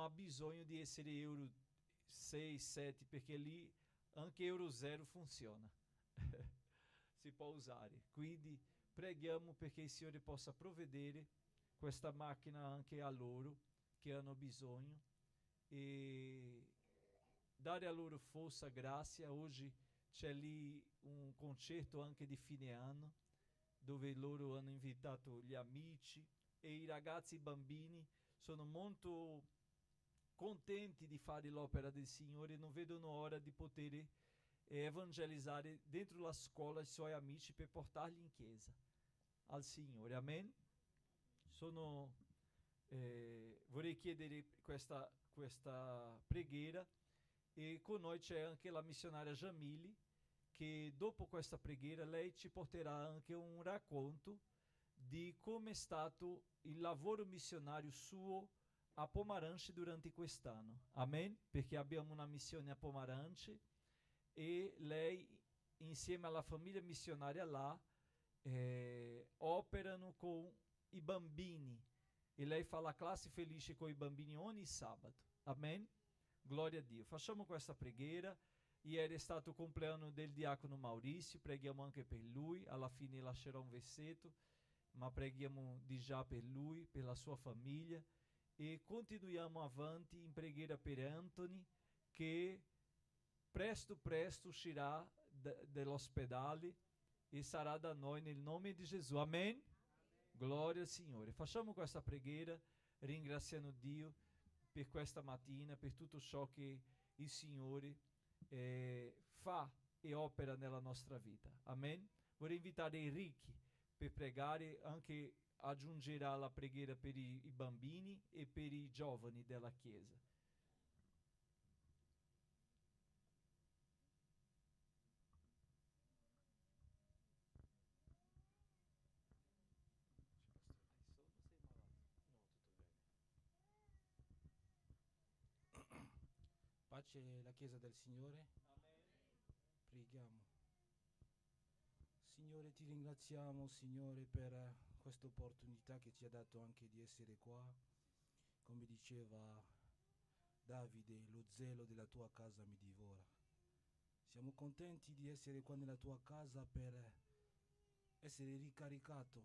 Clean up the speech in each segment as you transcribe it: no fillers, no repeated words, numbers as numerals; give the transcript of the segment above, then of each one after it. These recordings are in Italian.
ha bisogno di essere euro 6, 7, perché lì anche euro 0 funziona. Si può usare. Quindi preghiamo perché il Signore possa provvedere questa macchina anche a loro che hanno bisogno e dare a loro forza, grazia. Oggi c'è lì un concerto anche di fine anno dove loro hanno invitato gli amici e i ragazzi, i bambini sono molto contenti di fare l'opera del Signore, non vedono ora di poter evangelizzare dentro la scuola i suoi amici per portarli in chiesa al Signore. Amen. Vorrei chiedere questa preghiera, e con noi c'è anche la missionaria Jamili, che dopo questa preghiera lei ci porterà anche un racconto di come è stato il lavoro missionario suo a Pomarance durante quest'anno. Amen? Perché abbiamo una missione a Pomarance e lei, insieme alla famiglia missionaria là, operano con i bambini e lei fa la classe felice con i bambini ogni sabato. Amen? Glória a Dio. Facciamo questa preghiera. Ieri è stato il compleanno del diacono Maurizio, preghiamo anche per lui, alla fine lascerò un versetto, ma preghiamo di già per lui, per la sua famiglia, e continuiamo avanti in preghiera per Anthony, che presto uscirà dell'ospedale e sarà da noi nel nome di Gesù. Amen? Glória al Signore. Facciamo questa preghiera ringraziando Dio per questa mattina, per tutto ciò che il Signore fa e opera nella nostra vita. Amen? Vorrei invitare Enrique per pregare, anche aggiungerà la preghiera per i bambini e per i giovani della Chiesa. Pace la Chiesa del Signore. Amen. Preghiamo. Signore, ti ringraziamo, Signore, per questa opportunità che ci ha dato anche di essere qua. Come diceva Davide, lo zelo della tua casa mi divora. Siamo contenti di essere qua nella tua casa per essere ricaricato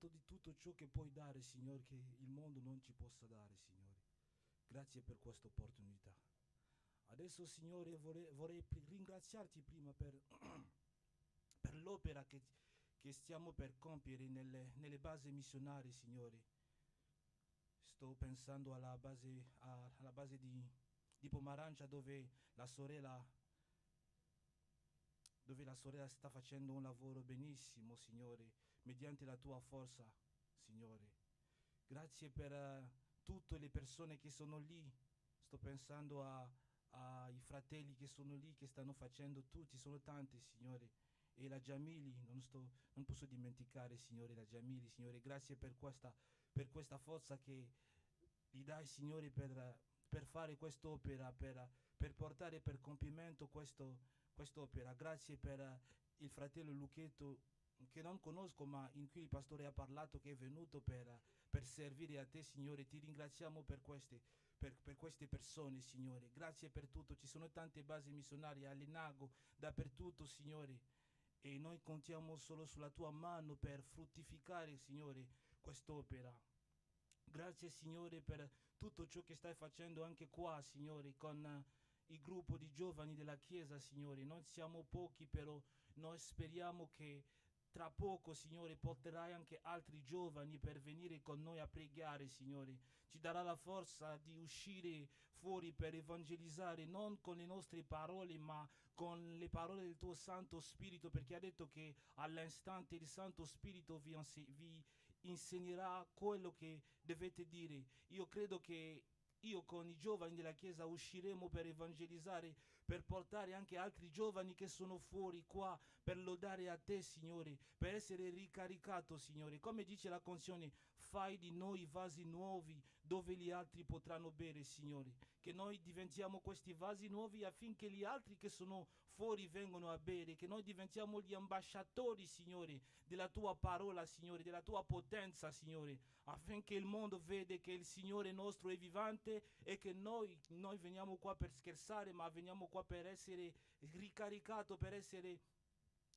di tutto ciò che puoi dare, Signore, che il mondo non ci possa dare, Signore. Grazie per questa opportunità. Adesso, Signore, vorrei ringraziarti prima per l'opera che stiamo per compiere nelle basi missionarie, Signore. Sto pensando alla base di Pomarancia, dove la sorella sta facendo un lavoro benissimo, Signore, mediante la tua forza, Signore. Grazie per tutte le persone che sono lì. Sto pensando ai fratelli che sono lì, che stanno facendo tutti, sono tanti, Signore. E la Jamili, non posso dimenticare, Signore, la Jamili, Signore. Grazie per questa forza che gli dai, Signore, per fare quest'opera, per portare per compimento quest'opera. Grazie per il fratello Luchetto, che non conosco, ma in cui il pastore ha parlato, che è venuto per servire a te, Signore. Ti ringraziamo per queste persone, Signore. Grazie per tutto. Ci sono tante basi missionarie a Lenago, dappertutto, Signore, e noi contiamo solo sulla tua mano per fruttificare, Signore, quest'opera. Grazie, Signore, per tutto ciò che stai facendo anche qua, Signore, con il gruppo di giovani della Chiesa, Signore. Noi siamo pochi, però noi speriamo che tra poco, Signore, porterai anche altri giovani per venire con noi a pregare, Signore. Ci darà la forza di uscire fuori per evangelizzare, non con le nostre parole, ma con le parole del tuo Santo Spirito, perché ha detto che all'istante il Santo Spirito vi insegnerà quello che dovete dire. Io credo che io con i giovani della Chiesa usciremo per evangelizzare, per portare anche altri giovani che sono fuori qua, per lodare a te, Signore, per essere ricaricato, Signore. Come dice la canzone, fai di noi vasi nuovi, dove gli altri potranno bere, Signore. Che noi diventiamo questi vasi nuovi affinché gli altri che sono fuori vengano a bere, che noi diventiamo gli ambasciatori, Signore, della tua parola, Signore, della tua potenza, Signore, affinché il mondo vede che il Signore nostro è vivante e che noi veniamo qua per scherzare, ma veniamo qua per essere ricaricato, per essere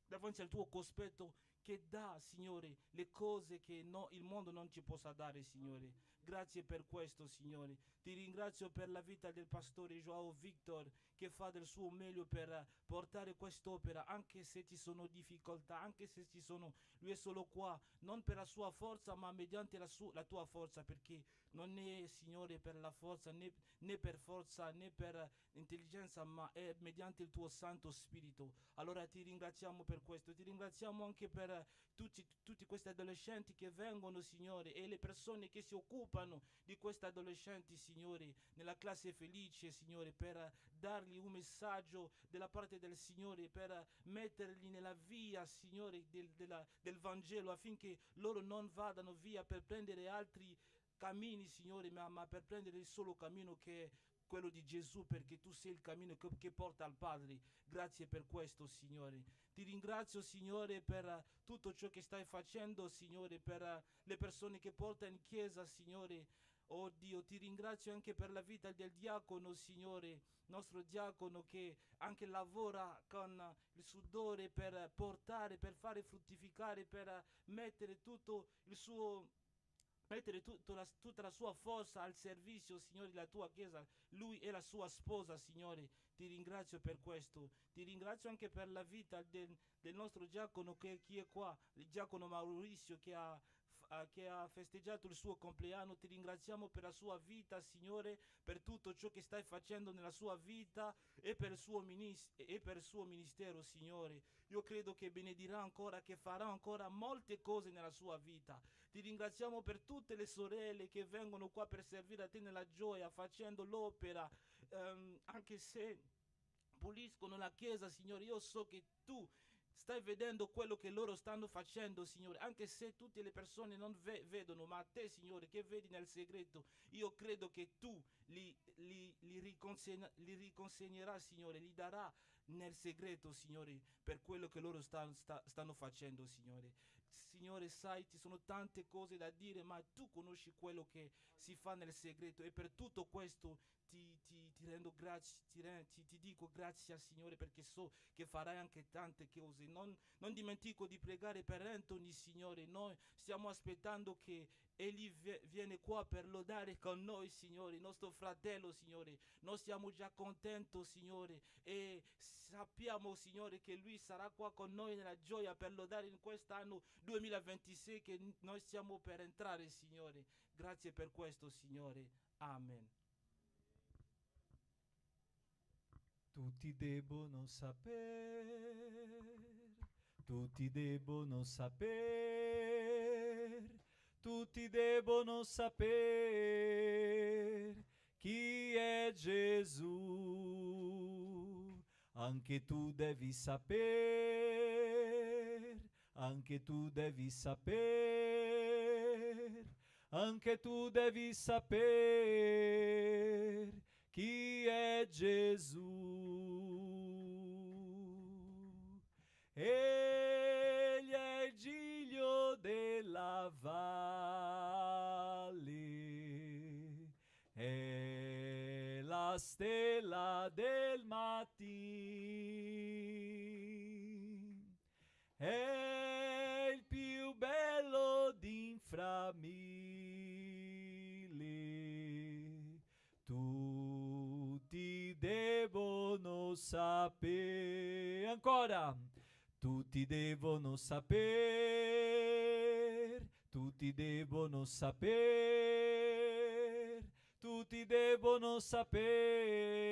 davanti al tuo cospetto che dà, Signore, le cose che il mondo non ci possa dare, Signore. Grazie per questo, Signore. Ti ringrazio per la vita del pastore Joao Victor, che fa del suo meglio per portare quest'opera, anche se ci sono difficoltà, anche se ci sono... Lui è solo qua, non per la sua forza, ma mediante la tua forza, perché non è, Signore, per la forza, né per forza, né per intelligenza, ma è mediante il tuo Santo Spirito. Allora ti ringraziamo per questo, ti ringraziamo anche per tutti questi adolescenti che vengono, Signore, e le persone che si occupano di questi adolescenti, Signore, nella classe felice, Signore, per dargli un messaggio della parte del Signore, per metterli nella via, Signore, del Vangelo, affinché loro non vadano via per prendere altri cammini, Signore, ma per prendere il solo cammino che è quello di Gesù, perché tu sei il cammino che porta al Padre. Grazie per questo, Signore. Ti ringrazio, Signore, per tutto ciò che stai facendo, Signore, per le persone che porta in chiesa, Signore. Oh Dio, ti ringrazio anche per la vita del diacono, Signore, nostro diacono, che anche lavora con il sudore per portare, per fare fruttificare, per mettere tutto il suo... mettere tutta la sua forza al servizio, Signore, della tua chiesa, lui e la sua sposa, Signore. Ti ringrazio per questo. Ti ringrazio anche per la vita del nostro diacono chi è qua, il diacono Maurizio, che ha festeggiato il suo compleanno. Ti ringraziamo per la sua vita, Signore, per tutto ciò che stai facendo nella sua vita e per il suo ministero, Signore. Io credo che benedirà ancora, che farà ancora molte cose nella sua vita. Ti ringraziamo per tutte le sorelle che vengono qua per servire a te nella gioia, facendo l'opera, anche se puliscono la chiesa, Signore. Io so che tu stai vedendo quello che loro stanno facendo, Signore, anche se tutte le persone non vedono, ma a te, Signore, che vedi nel segreto, io credo che tu li riconsegnerai, Signore, li darà nel segreto, Signore, per quello che loro stanno facendo, Signore. Signore, sai, ci sono tante cose da dire, ma tu conosci quello che si fa nel segreto, e per tutto questo ti rendo grazie, ti dico grazie, Signore, perché so che farai anche tante cose. Non dimentico di pregare per Anthony, Signore. Noi stiamo aspettando che egli viene qua per lodare con noi, Signore, il nostro fratello, Signore. Noi siamo già contenti, Signore, e sappiamo, Signore, che lui sarà qua con noi nella gioia per lodare in quest'anno 2026 che noi stiamo per entrare, Signore. Grazie per questo, Signore. Amen. Tutti debbono saper, tutti debbono saper, tutti debbono saper chi è Gesù. Anche tu devi saper, anche tu devi saper, anche tu devi saper chi è Gesù. Egli è il giglio della valle, è la stella del mattino, è il più bello d'infra mille. Tutti devono sapere, ancora, tutti devono sapere, tutti devono sapere, tutti devono sapere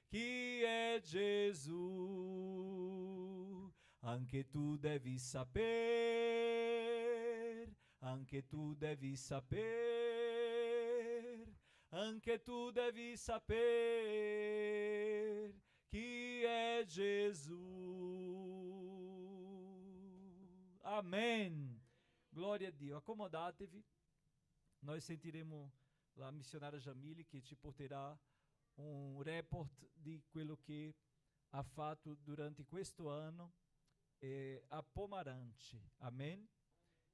chi è Gesù. Anche tu devi sapere, anche tu devi sapere, anche tu devi sapere chi è Gesù. Amen. Gloria a Dio. Accomodatevi. Nós sentiremo la missionária Jamile che ci porterà un report di quello che ha fatto durante questo anno a Pomarante. Amém?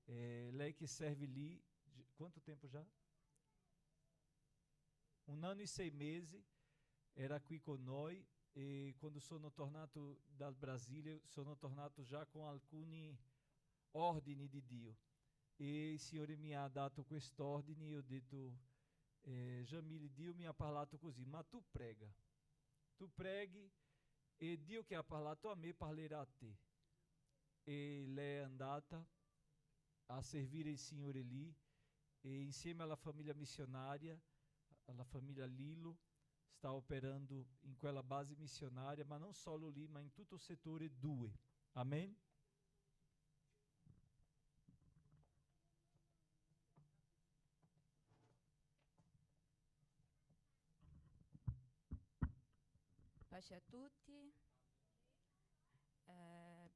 Lei che serve lì, quanto tempo já? 1 anno e 6 mesi, era qui con noi e quando sono tornato dal Brasile sono tornato già con alcuni ordini di Dio e il Signore mi ha dato quest'ordine e ho detto Jamile, Dio mi ha parlato così, ma tu preghi e Dio che ha parlato a me parlerà a te. E lei è andata a servire il Signore lì e insieme alla famiglia missionaria, alla famiglia Lilo, sta operando in quella base missionaria, ma non solo lì, ma in tutto il settore 2. Amen? Pace a tutti.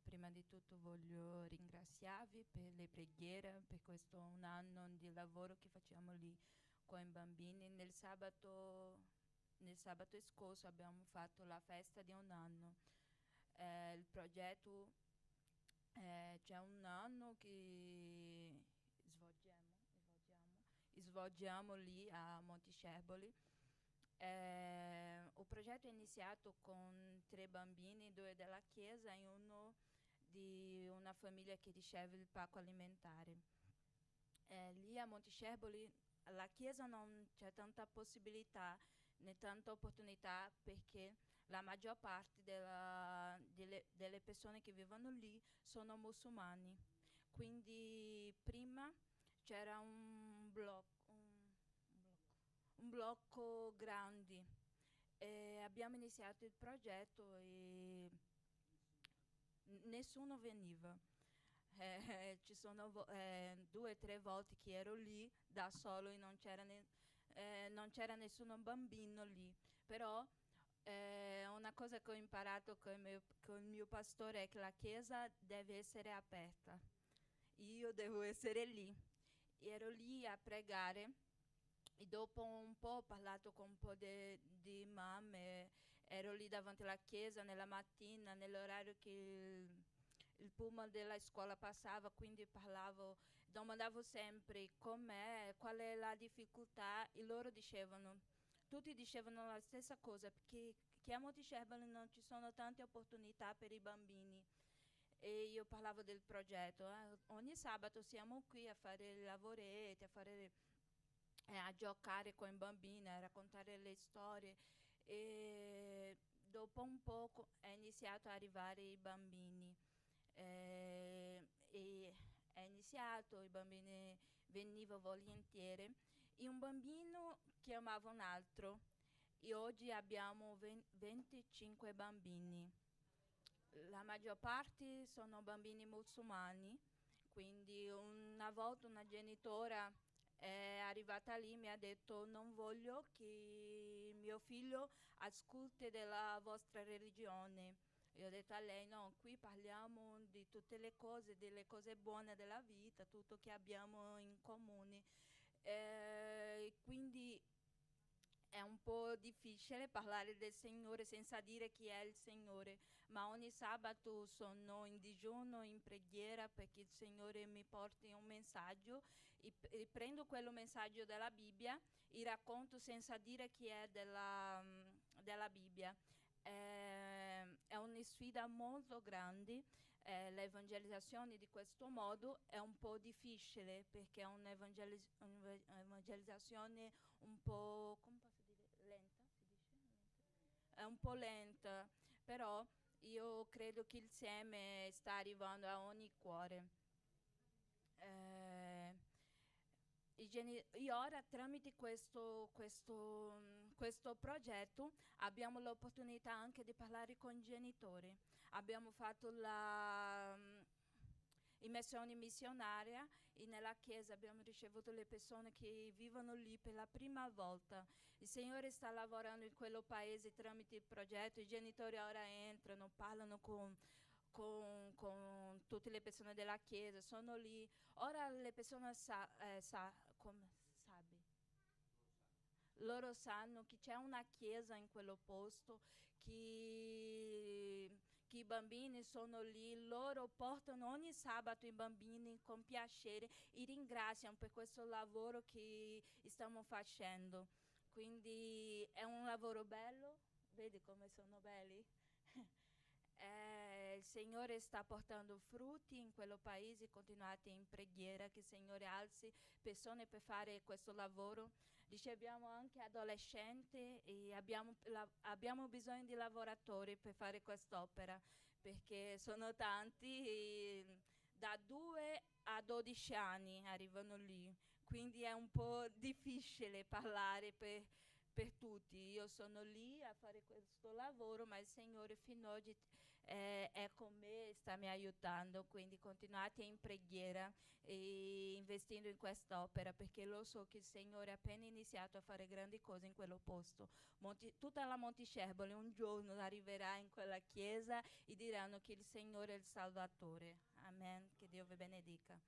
Prima di tutto voglio ringraziarvi per le preghiere, per questo 1 anno di lavoro che facciamo lì con i bambini. Nel sabato scorso abbiamo fatto la festa di 1 anno. Il progetto c'è 1 anno che svolgiamo lì a Montiscerboli. Il progetto è iniziato con 3 bambini, 2 della chiesa e uno di una famiglia che riceve il pacco alimentare. Lì a Montiscerboli la chiesa non c'è tanta possibilità né tanta opportunità perché la maggior parte delle persone che vivono lì sono musulmani. Quindi prima c'era un blocco grande. Abbiamo iniziato il progetto e nessuno veniva. Ci sono 2 o 3 volte che ero lì da solo e non c'era nessuno bambino lì. Però una cosa che ho imparato con il mio pastore è che la chiesa deve essere aperta. Io devo essere lì. Ero lì a pregare e dopo un po' ho parlato con un po' di mamme. Ero lì davanti alla chiesa nella mattina, nell'orario che il pullman della scuola passava, quindi domandavo sempre com'è, qual è la difficoltà e loro tutti dicevano la stessa cosa, perché a Montiscerboli non ci sono tante opportunità per i bambini. E io parlavo del progetto, ogni sabato siamo qui a fare lavoretti, a giocare con i bambini, a raccontare le storie e dopo un poco è iniziato ad arrivare i bambini. E è iniziato, i bambini venivano volentieri e un bambino chiamava un altro e oggi abbiamo 25 bambini. La maggior parte sono bambini musulmani, quindi una volta una genitora è arrivata lì e mi ha detto non voglio che mio figlio ascolti della vostra religione. Io ho detto a lei no, qui parliamo di tutte le cose, delle cose buone della vita, tutto che abbiamo in comune. Quindi è un po' difficile parlare del Signore senza dire chi è il Signore, ma ogni sabato sono in digiuno, in preghiera perché il Signore mi porti un messaggio e prendo quello messaggio della Bibbia e racconto senza dire chi è della Bibbia. È una sfida molto grande. L'evangelizzazione di questo modo è un po' difficile perché è un'evangelizzazione un po', come posso dire, lenta, si dice? È un po' lenta, però io credo che il seme sta arrivando a ogni cuore. E ora tramite questo progetto abbiamo l'opportunità anche di parlare con i genitori. Abbiamo fatto l'immersione missionaria e nella chiesa abbiamo ricevuto le persone che vivono lì per la prima volta. Il Signore sta lavorando in quello paese tramite il progetto, i genitori ora entrano, parlano con tutte le persone della chiesa, sono lì. Ora le persone sanno loro sanno che c'è una chiesa in quello posto, che i bambini sono lì, loro portano ogni sabato i bambini con piacere e ringraziano per questo lavoro che stiamo facendo. Quindi è un lavoro bello, vedi come sono belli? Il Signore sta portando frutti in quello paese, continuate in preghiera che il Signore alzi persone per fare questo lavoro. Riceviamo anche adolescenti e abbiamo bisogno di lavoratori per fare quest'opera, perché sono tanti, e da 2 a 12 anni arrivano lì, quindi è un po' difficile parlare per tutti. Io sono lì a fare questo lavoro, ma il Signore fino ad oggi è con me e sta mi aiutando, quindi continuate in preghiera e investindo in quest'opera, perché lo so che il Signore ha appena iniziato a fare grandi cose in quello posto. Tutta la Monticerbole un giorno arriverà in quella chiesa e diranno che il Signore è il Salvatore. Amen, che Dio vi benedica.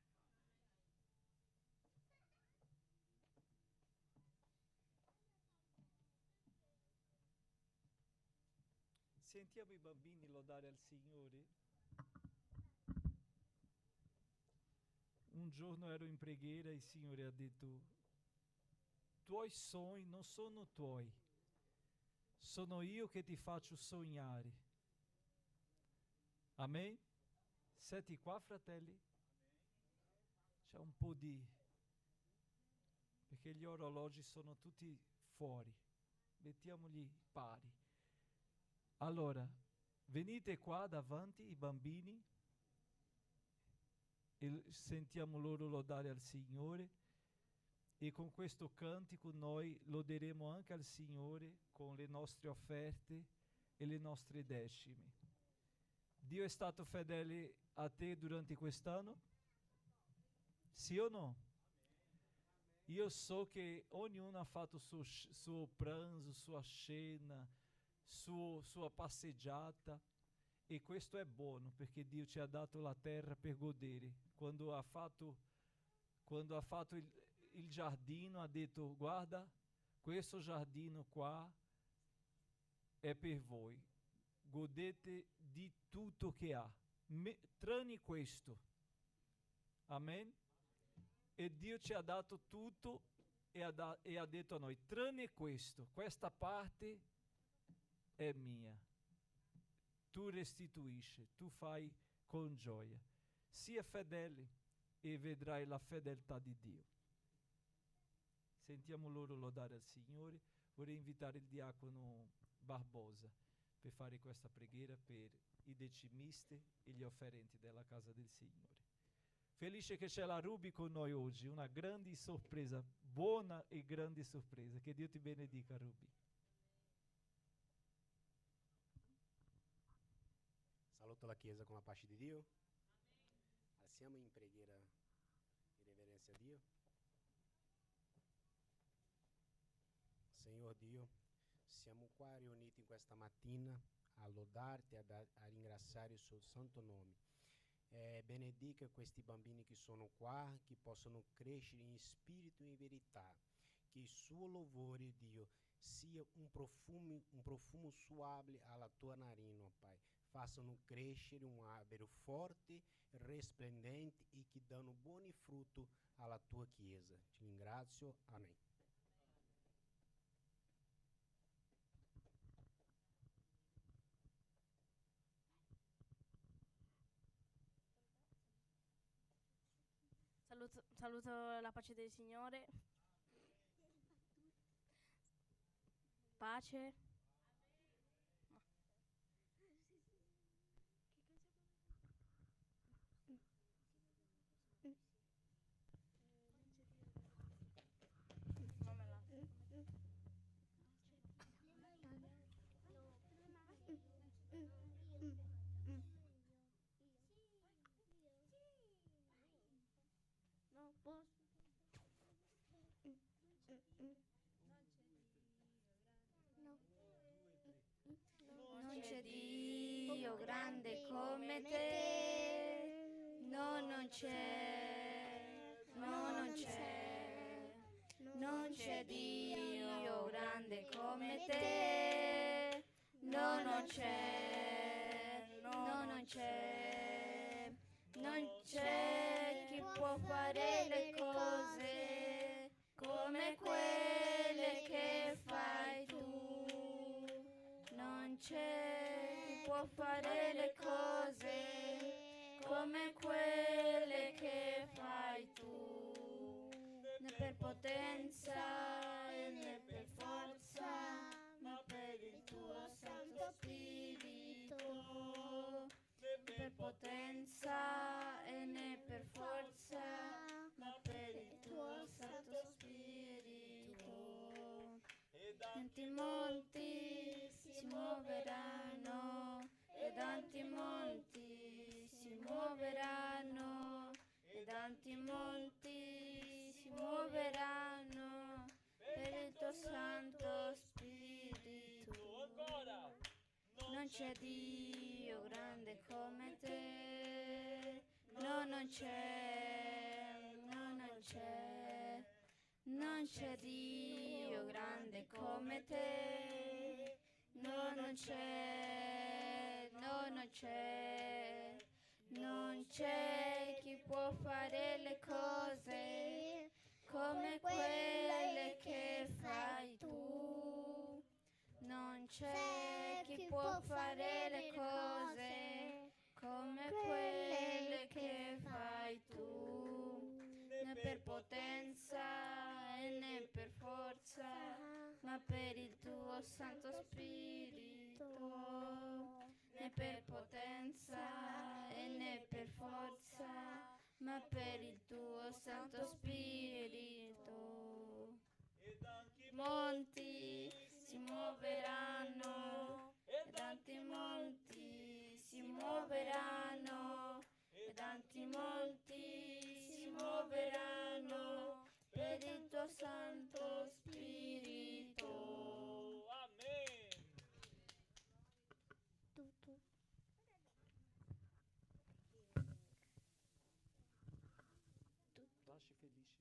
Sentiamo i bambini lodare al Signore. Un giorno ero in preghiera e il Signore ha detto: tuoi sogni non sono tuoi, sono io che ti faccio sognare. Amen? Siete qua, fratelli? C'è un po' di... perché gli orologi sono tutti fuori. Mettiamoli pari. Allora, venite qua davanti i bambini e sentiamo loro lodare al Signore, e con questo cantico noi loderemo anche al Signore con le nostre offerte e le nostre decime. Dio è stato fedele a te durante quest'anno? Sì o no? Io so che ognuno ha fatto suo pranzo, sua cena, sua passeggiata, e questo è buono perché Dio ci ha dato la terra per godere. Quando ha fatto il giardino, ha detto: guarda, questo giardino qua è per voi, godete di tutto che ha, tranne questo. Amen? E Dio ci ha dato tutto e ha detto a noi: tranne questo, questa parte è mia. Tu restituisci, tu fai con gioia. Sia fedele e vedrai la fedeltà di Dio. Sentiamo loro lodare al Signore. Vorrei invitare il diacono Barbosa per fare questa preghiera per i decimisti e gli offerenti della casa del Signore. Felice che c'è la Ruby con noi oggi, una grande sorpresa, buona e grande sorpresa. Che Dio ti benedica, Ruby. Saluto la Chiesa con la pace di Dio. Alziamo in preghiera e reverenza a Dio. Signor Dio, siamo qua riuniti questa mattina a lodarti, a ringraziare il suo santo nome. Benedica questi bambini che sono qua, che possano crescere in spirito e in verità, che il suo lavoro, Dio, sia un profumo suave alla tua narina, Pai. Façam crescere um albero forte, resplendente e que dando buoni fruto alla tua Chiesa. Ti ringrazio. Amém. Saluto la pace del Signore. Pace. Non c'è Dio grande come te, no, non c'è, no, non c'è, non c'è Dio come te. No, non c'è, no, non c'è, non c'è chi può fare le cose come quelle che fai tu. Non c'è chi può fare le cose come quelle che fai tu. Né per potenza né per forza, ma per il tuo Santo Spirito. Né per potenza e né per forza, ma per il tuo Santo Spirito. Tanti monti si muoveranno, e tanti monti si muoveranno, e tanti monti si muoveranno per il tuo Santo Spirito. Ancora! Non c'è Dio grande come te, no, non c'è, no, non c'è. Non c'è Dio grande come te, no, non c'è, no, non c'è, non c'è chi può fare le cose come quelle che fai tu. Non c'è chi può fare le cose come quelle che fai tu. Né per potenza e né per forza, ma per il tuo Santo Spirito. Né per potenza e né per forza, ma per il tuo Santo Spirito. Monti si muoveranno, e tanti monti si muoveranno, e tanti monti si muoveranno per il tuo Santo Spirito. Amen. Lasci felice.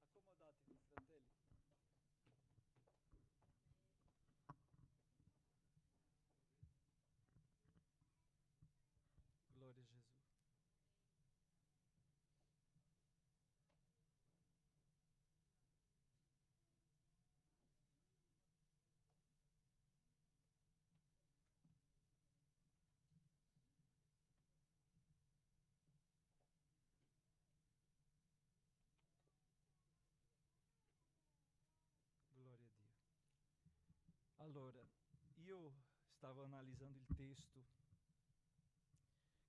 Accomodatevi, fratelli. Glória a Jesus. Glória a Dio. Allora, io stavo analizzando il testo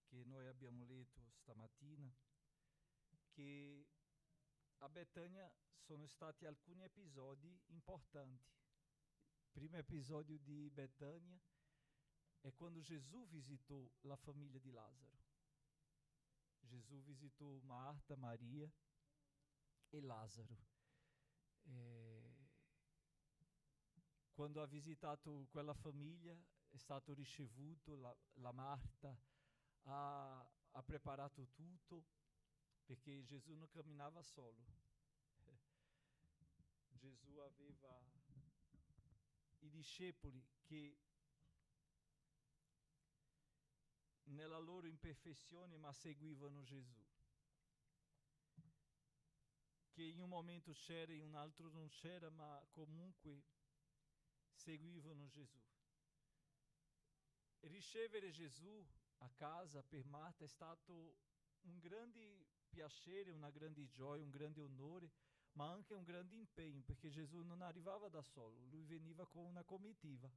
che noi abbiamo letto stamattina, che a Betania sono stati alcuni episodi importanti. Il primo episodio di Betania è quando Gesù visitou la famiglia di Lazzaro. Gesù visitou Marta, Maria e Lazzaro. Quando ha visitato quella famiglia è stato ricevuto, la Marta ha preparato tutto, perché Gesù non camminava solo. Gesù aveva i discepoli che nella loro imperfezione ma seguivano Gesù, che in un momento c'era e in un altro non c'era, ma comunque seguivano Gesù. Ricevere Gesù a casa per Marta è stato un grande piacere, una grande gioia, un grande onore, ma anche un grande impegno, perché Gesù non arrivava da solo, lui veniva con una comitiva.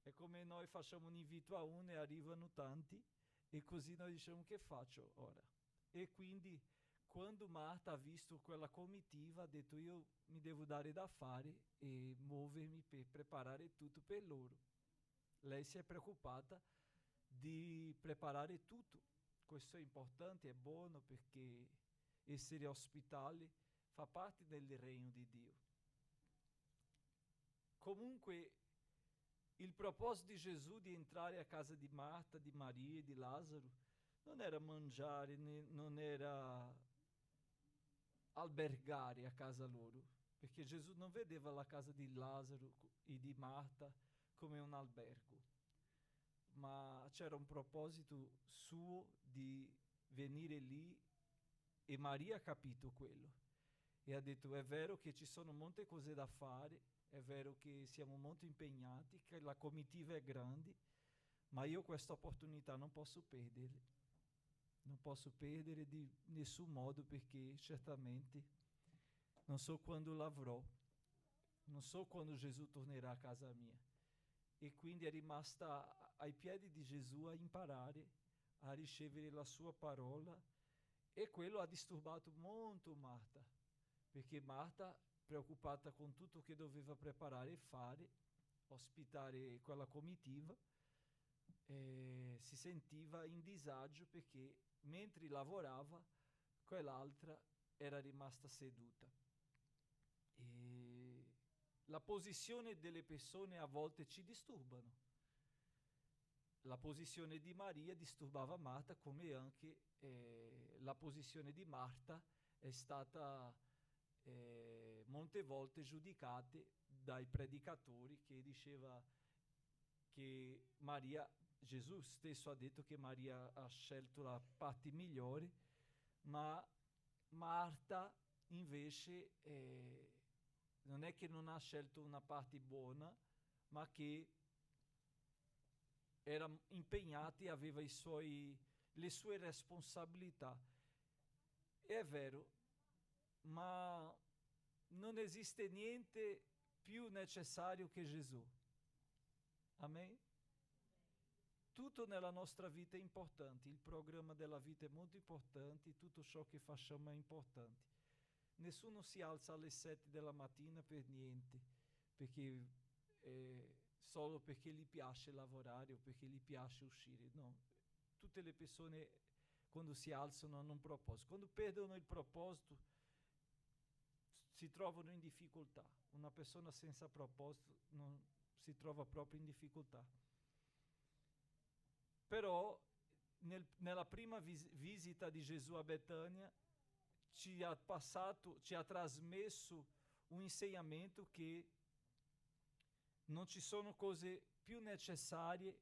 È come noi facciamo un invito a uno e arrivano tanti, e così noi diciamo: che faccio ora? E quindi quando Marta ha visto quella comitiva ha detto: io mi devo dare da fare e muovermi per preparare tutto per loro. Lei si è preoccupata di preparare tutto. Questo è importante, è buono, perché essere ospitali fa parte del regno di Dio. Comunque, il proposito di Gesù di entrare a casa di Marta, di Maria e di Lazzaro non era mangiare, non era albergare a casa loro, perché Gesù non vedeva la casa di Lazzaro e di Marta come un albergo, ma c'era un proposito suo di venire lì, e Maria ha capito quello e ha detto: è vero che ci sono molte cose da fare, è vero che siamo molto impegnati, che la comitiva è grande, ma io questa opportunità non posso perdere. Non posso perdere di nessun modo, perché certamente non so quando l'avrò, non so quando Gesù tornerà a casa mia. E quindi è rimasta ai piedi di Gesù a imparare a ricevere la sua parola, e quello ha disturbato molto Marta, perché Marta, preoccupata con tutto che doveva preparare e fare, ospitare quella comitiva, si sentiva in disagio, perché mentre lavorava quell'altra era rimasta seduta. E la posizione delle persone a volte ci disturbano. La posizione di Maria disturbava Marta, come anche la posizione di Marta è stata molte volte giudicata dai predicatori, che diceva che Maria, Gesù stesso ha detto che Maria ha scelto la parte migliore, ma Marta invece non è che non ha scelto una parte buona, ma che era impegnata e aveva le sue responsabilità. E è vero, ma non esiste niente più necessario che Gesù. Amen? Tutto nella nostra vita è importante, il programma della vita è molto importante, tutto ciò che facciamo è importante. Nessuno si alza alle 7 della mattina per niente, perché solo perché gli piace lavorare o perché gli piace uscire. No, tutte le persone quando si alzano hanno un proposito. Quando perdono il proposito si trovano in difficoltà. Una persona senza proposito non si trova proprio in difficoltà. Però nella prima visita di Gesù a Betania ci ha trasmesso un insegnamento che non ci sono cose più necessarie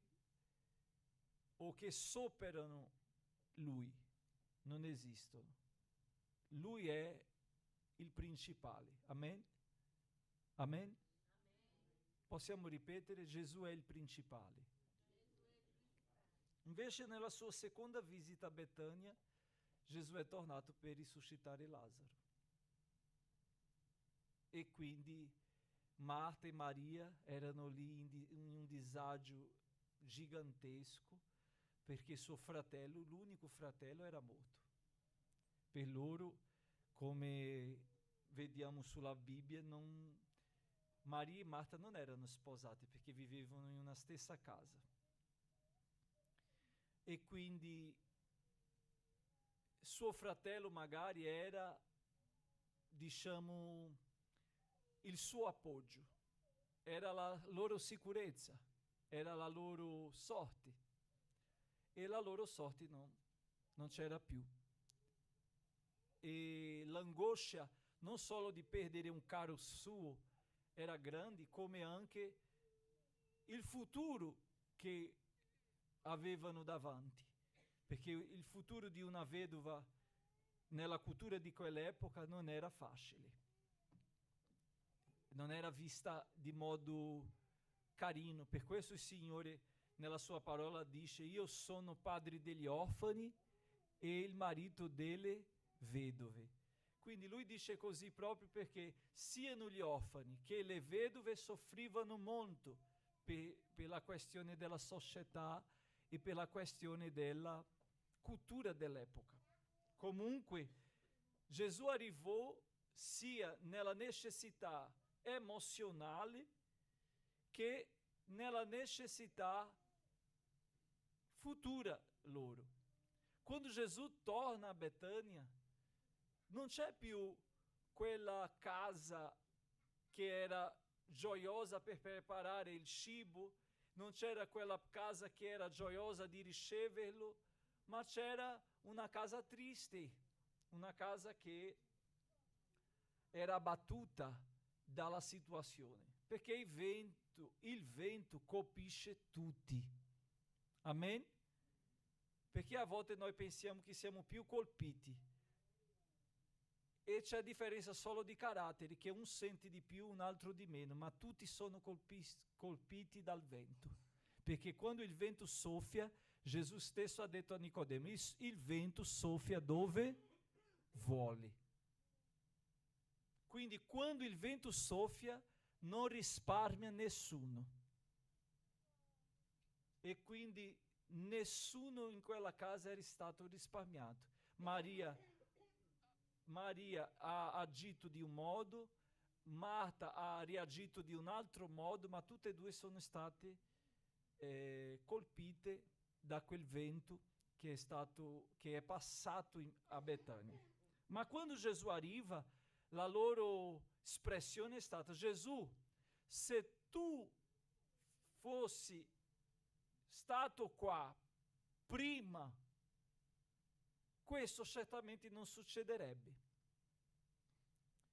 o che superano Lui. Non esistono. Lui è il principale. Amen? Amen? Possiamo ripetere: Gesù è il principale. Invece nella sua seconda visita a Betania, Gesù è tornato per risuscitare Lazzaro. E quindi Marta e Maria erano lì in un disagio gigantesco, perché suo fratello, l'unico fratello, era morto. Per loro, come vediamo sulla Bibbia, Maria e Marta non erano sposate, perché vivevano in una stessa casa. E quindi suo fratello magari era, diciamo, il suo appoggio, era la loro sicurezza, era la loro sorte, e la loro sorte non c'era più. E l'angoscia non solo di perdere un caro suo era grande, come anche il futuro che avevano davanti, perché il futuro di una vedova nella cultura di quell'epoca non era facile, non era vista di modo carino. Per questo il Signore nella sua parola dice: io sono padre degli orfani e il marito delle vedove. Quindi lui dice così proprio perché siano gli orfani che le vedove soffrivano molto per la questione della società e per la questione della cultura dell'epoca. Comunque Gesù arrivò sia nella necessità emozionale che nella necessità futura loro. Quando Gesù torna a Betânia, non c'è più quella casa che era gioiosa per preparare il cibo, non c'era quella casa che era gioiosa di riceverlo, ma c'era una casa triste, una casa che era abbattuta dalla situazione, perché il vento colpisce tutti. Amen? Perché a volte noi pensiamo che siamo più colpiti e c'è differenza solo di caratteri, che un sente di più, un altro di meno, ma tutti sono colpiti dal vento. Perché quando il vento soffia, Gesù stesso ha detto a Nicodemo, il vento soffia dove vuole. Quindi quando il vento soffia non risparmia nessuno. E quindi nessuno in quella casa era stato risparmiato. Maria ha agito di un modo, Marta ha reagito di un altro modo, ma tutte e due sono state colpite da quel vento che è passato a Betania. Ma quando Gesù arriva, la loro espressione è stata: Gesù, se tu fossi stato qua prima, questo certamente non succederebbe.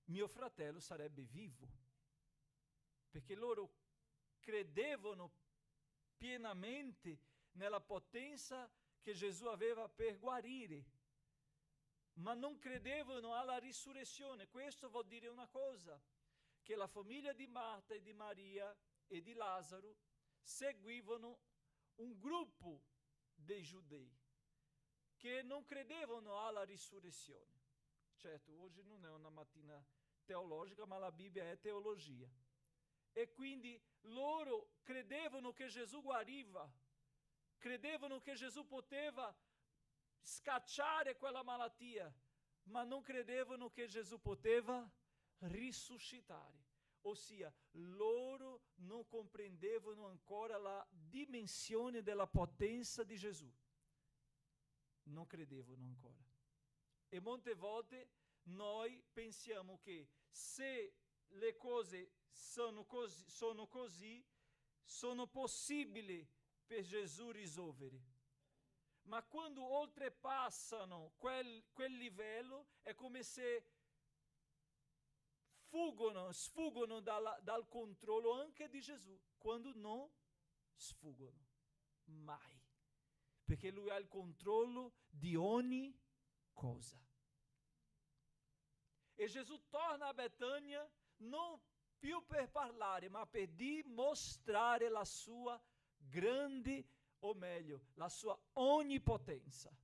Mio fratello sarebbe vivo. Perché loro credevano pienamente nella potenza che Gesù aveva per guarire, ma non credevano alla risurrezione. Questo vuol dire una cosa, che la famiglia di Marta e di Maria e di Lazzaro seguivano un gruppo dei giudei che non credevano alla risurrezione. Certo, oggi non è una mattina teologica, ma la Bibbia è teologia. E quindi loro credevano che Gesù guariva, credevano che Gesù poteva scacciare quella malattia, ma non credevano che Gesù poteva risuscitare. Ossia, loro non comprendevano ancora la dimensione della potenza di Gesù. Non credevano ancora. E molte volte noi pensiamo che se le cose sono così, sono possibili per Gesù risolvere. Ma quando oltrepassano quel livello, è come se sfuggono dal controllo anche di Gesù, quando non sfuggono mai, perché Lui ha il controllo di ogni cosa. E Gesù torna a Betânia non più per parlare, ma per dimostrare la sua grande, o meglio, la sua onnipotenza.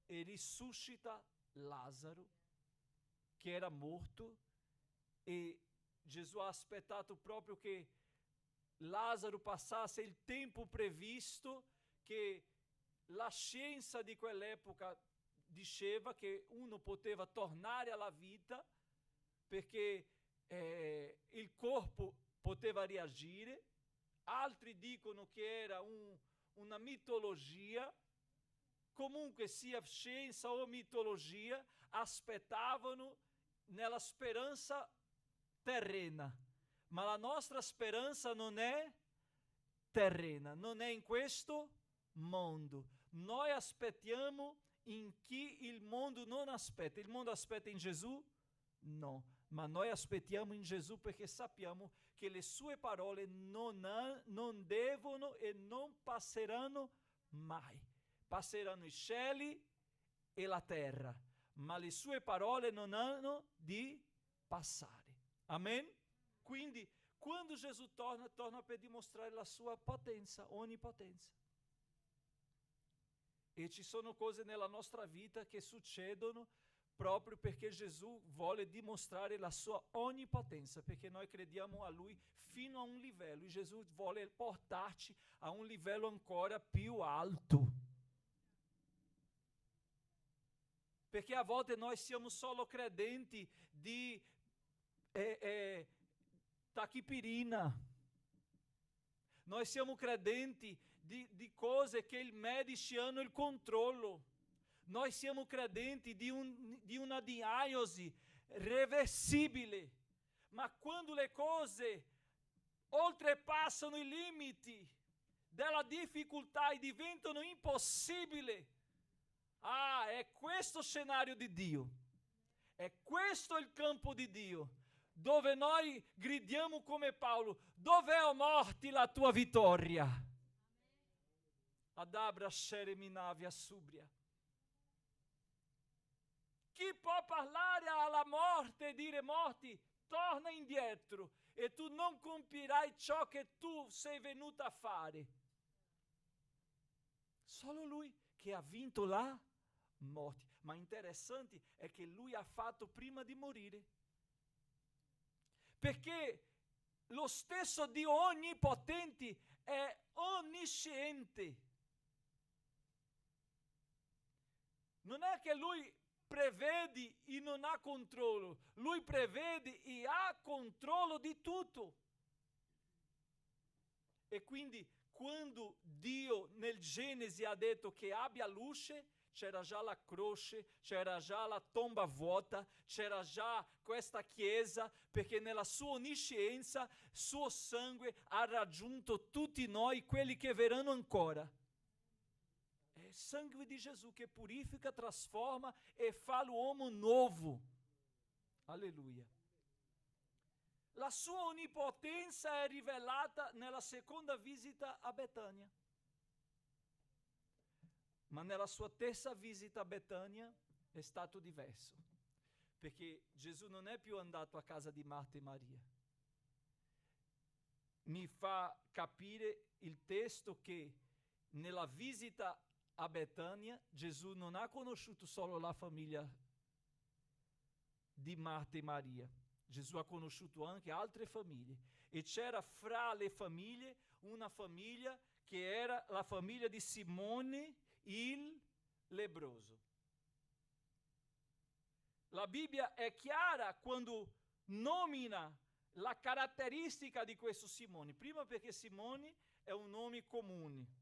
E risuscita Lazzaro, che era morto, e Gesù ha aspettato proprio che Lazzaro passasse il tempo previsto, che la scienza di quell'epoca diceva che uno poteva tornare alla vita perché il corpo poteva reagire. Altri dicono che era una mitologia. Comunque sia scienza o mitologia, aspettavano nella speranza terrena. Ma la nostra speranza non è terrena, non è in questo mondo. Noi aspettiamo in chi il mondo non aspetta. Il mondo aspetta in Gesù? No, ma noi aspettiamo in Gesù perché sappiamo che le sue parole non devono e non passeranno mai. Passeranno i cieli e la terra, ma le sue parole non hanno di passare. Amen? Quindi, quando Gesù torna per dimostrare la sua potenza, onnipotenza. E ci sono cose nella nostra vita che succedono proprio perché Gesù vuole dimostrare la sua onnipotenza, perché noi crediamo a Lui fino a un livello, e Gesù vuole portarci a un livello ancora più alto. Perché a volte noi siamo solo credenti di tachipirina. Noi siamo credenti di cose che i medici hanno il controllo. Noi siamo credenti di una diagnosi reversibile. Ma quando le cose oltrepassano i limiti della difficoltà e diventano impossibili, è questo scenario di Dio. È questo il campo di Dio, dove noi gridiamo come Paolo: dov'è, o morte, la tua vittoria? Adabra Shereminavia Subria. Chi può parlare alla morte e dire: morte, torna indietro e tu non compirai ciò che tu sei venuto a fare? Solo lui che ha vinto la morte. Ma interessante è che lui ha fatto prima di morire. Perché lo stesso Dio onnipotente è onnisciente. Non è che lui prevede e non ha controllo, lui prevede e ha controllo di tutto. E quindi quando Dio nel Genesi ha detto che abbia luce, c'era già la croce, c'era già la tomba vuota, c'era già questa chiesa, perché nella sua onniscienza, suo sangue ha raggiunto tutti noi, quelli che verranno ancora. È il sangue di Gesù che purifica, trasforma e fa l'uomo nuovo. Alleluia. La sua onnipotenza è rivelata nella seconda visita a Betania. Ma nella sua terza visita a Betania è stato diverso, perché Gesù non è più andato a casa di Marta e Maria. Mi fa capire il testo che nella visita a Betania Gesù non ha conosciuto solo la famiglia di Marta e Maria. Gesù ha conosciuto anche altre famiglie, e c'era fra le famiglie una famiglia che era la famiglia di Simone il lebbroso. La Bibbia è chiara quando nomina la caratteristica di questo Simone. Prima, perché Simone è un nome comune.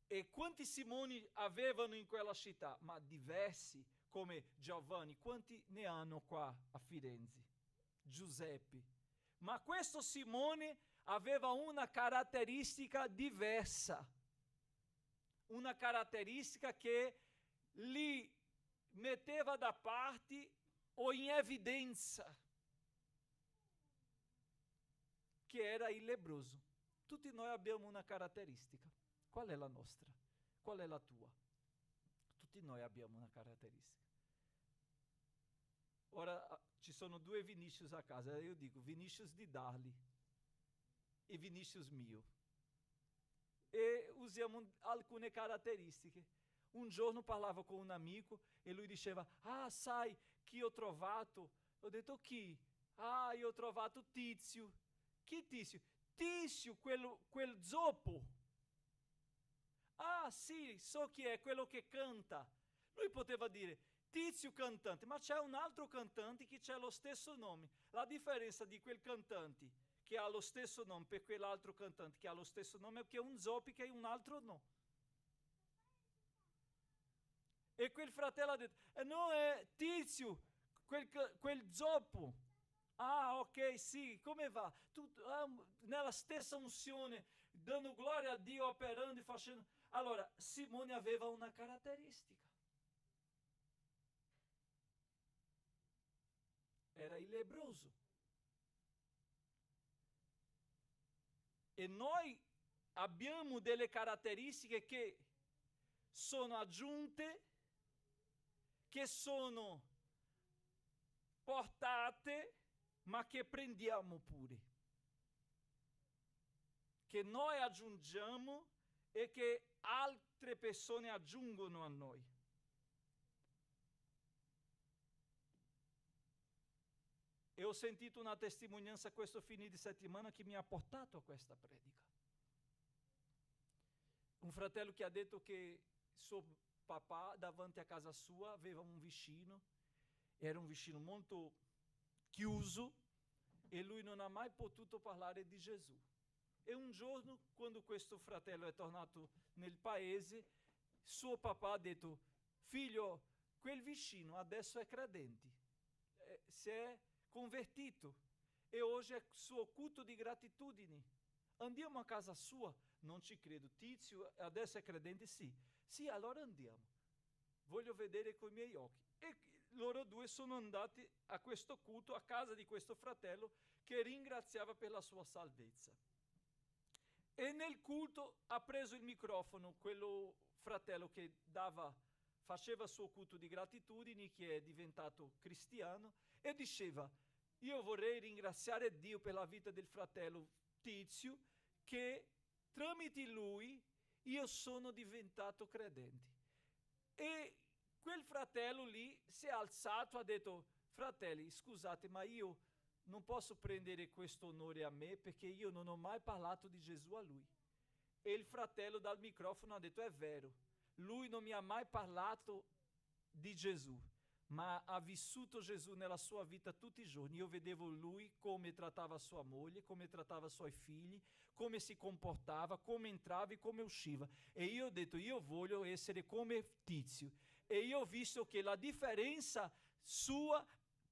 E quanti Simoni avevano in quella città? Ma diversi, come Giovanni. Quanti ne hanno qua a Firenze? Giuseppe. Ma questo Simone aveva una caratteristica diversa. Una caratteristica che li metteva da parte o in evidenza, che era il lebbroso. Tutti noi abbiamo una caratteristica. Qual è la nostra? Qual è la tua? Tutti noi abbiamo una caratteristica. Ora ci sono due Vinicius a casa, io dico Vinicius di Darli e Vinicius mio. E usiamo alcune caratteristiche. Un giorno parlavo con un amico e lui diceva: sai chi ho trovato? Ho detto: chi? Io ho trovato Tizio. Chi Tizio? Tizio, quel zoppo. Sì, so chi è, quello che canta. Lui poteva dire Tizio cantante, ma c'è un altro cantante che c'è lo stesso nome. La differenza di quel cantante che ha lo stesso nome per quell'altro cantante che ha lo stesso nome è che un zoppica e un altro no. E quel fratello ha detto: no, è Tizio, quel zoppo. Ok, sì, come va? Nella stessa unzione, dando gloria a Dio, operando e facendo. Allora, Simone aveva una caratteristica. Era il lebbroso. E noi abbiamo delle caratteristiche che sono aggiunte, che sono portate, ma che prendiamo pure. Che noi aggiungiamo e che altre persone aggiungono a noi. E ho sentito una testimonianza questo fine di settimana che mi ha portato a questa predica. Un fratello che ha detto che suo papà davanti a casa sua aveva un vicino, era un vicino molto chiuso, e lui non ha mai potuto parlare di Gesù. E un giorno, quando questo fratello è tornato nel paese, suo papà ha detto: figlio, quel vicino adesso è credente, si è convertito e oggi è suo culto di gratitudine. Andiamo a casa sua. Non ci credo. Tizio adesso è credente? Sì. Sì, allora andiamo. Voglio vedere coi miei occhi. E loro due sono andati a questo culto, a casa di questo fratello che ringraziava per la sua salvezza. E nel culto ha preso il microfono quello fratello che faceva il suo culto di gratitudine, che è diventato cristiano, e diceva: io vorrei ringraziare Dio per la vita del fratello Tizio, che tramite lui io sono diventato credente. E quel fratello lì si è alzato e ha detto: fratelli, scusate, ma io non posso prendere questo onore a me perché io non ho mai parlato di Gesù a lui. E il fratello dal microfono ha detto: è vero, lui non mi ha mai parlato di Gesù, ma ha vissuto Gesù nella sua vita tutti i giorni. Io vedevo lui come trattava sua moglie, come trattava i suoi figli, come si comportava, come entrava e come usciva. E io ho detto: io voglio essere come Tizio. E io ho visto che la differenza sua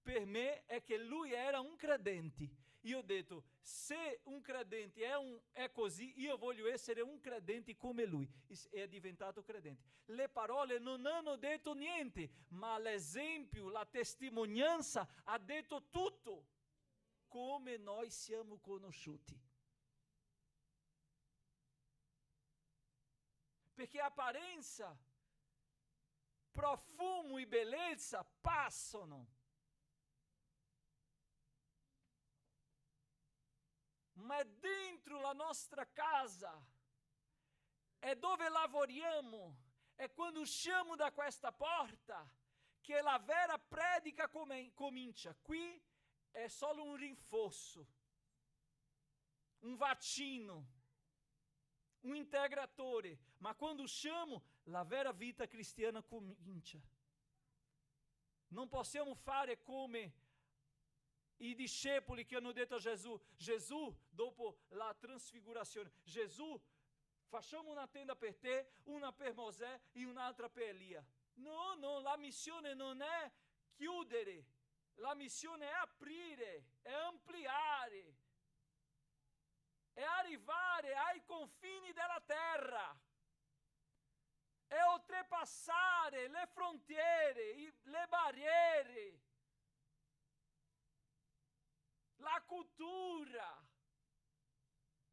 per me è che lui era un credente. Io ho detto: se un credente è così, io voglio essere un credente come lui. E è diventato credente. Le parole non hanno detto niente, ma l'esempio, la testimonianza ha detto tutto. Come noi siamo conosciuti. Perché apparenza, profumo e bellezza passano. Ma è dentro la nostra casa, è dove lavoriamo, è quando usciamo da questa porta che la vera predica comincia. Qui è solo un rinforzo, un vaccino, un integratore, ma quando usciamo la vera vita cristiana comincia. Non possiamo fare come i discepoli che hanno detto a Gesù, dopo la trasfigurazione: Gesù, facciamo una tenda per te, una per Mosè e un'altra per Elia. No, la missione non è chiudere, la missione è aprire, è ampliare, è arrivare ai confini della terra, è oltrepassare le frontiere, le barriere, la cultura,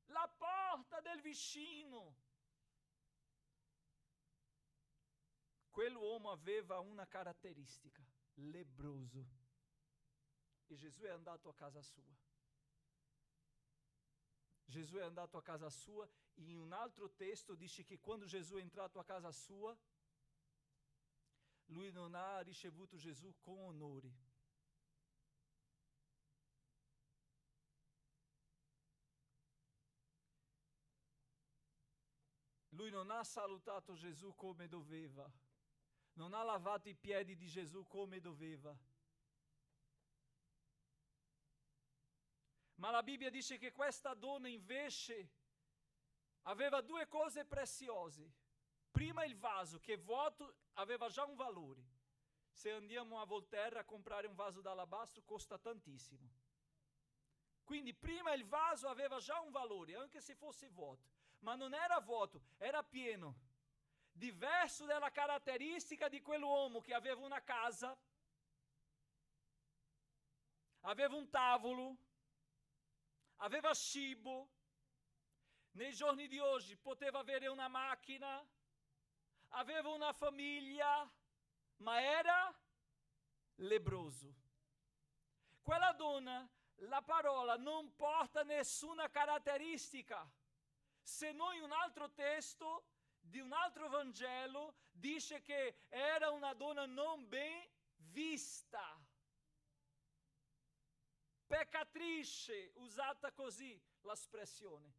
la porta del vicino. Quell'uomo aveva una caratteristica: lebbroso. E Gesù è andato a casa sua. Gesù è andato a casa sua. In un altro testo dice che quando Gesù è entrato a casa sua, lui non ha ricevuto Gesù con onore. Lui non ha salutato Gesù come doveva, non ha lavato i piedi di Gesù come doveva. Ma la Bibbia dice che questa donna invece aveva due cose preziose. Prima il vaso, che vuoto aveva già un valore. Se andiamo a Volterra a comprare un vaso d'alabastro costa tantissimo. Quindi prima il vaso aveva già un valore, anche se fosse vuoto. Ma non era vuoto, era pieno. Diverso dalla caratteristica di quell'uomo che aveva una casa, aveva un tavolo, aveva cibo. Nei giorni di oggi poteva avere una macchina, aveva una famiglia, ma era lebbroso. Quella donna, la parola non porta nessuna caratteristica, se non un altro testo di un altro Vangelo dice che era una donna non ben vista, peccatrice, usata così l'espressione.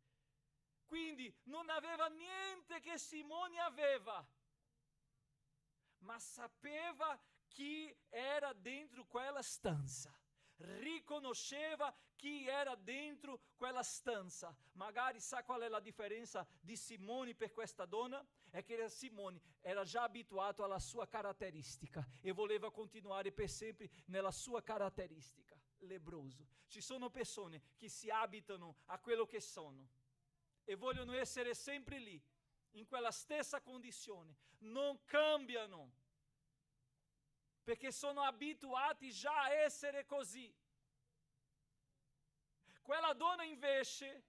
Quindi non aveva niente che Simone aveva, ma sapeva chi era dentro quella stanza. riconosceva chi era dentro quella stanza. Magari sa qual è la differenza di Simone per questa donna? È che Simone era già abituato alla sua caratteristica e voleva continuare per sempre nella sua caratteristica, lebbroso. Ci sono persone che si abitano a quello che sono e vogliono essere sempre lì, in quella stessa condizione, non cambiano, perché sono abituati già a essere così. Quella donna invece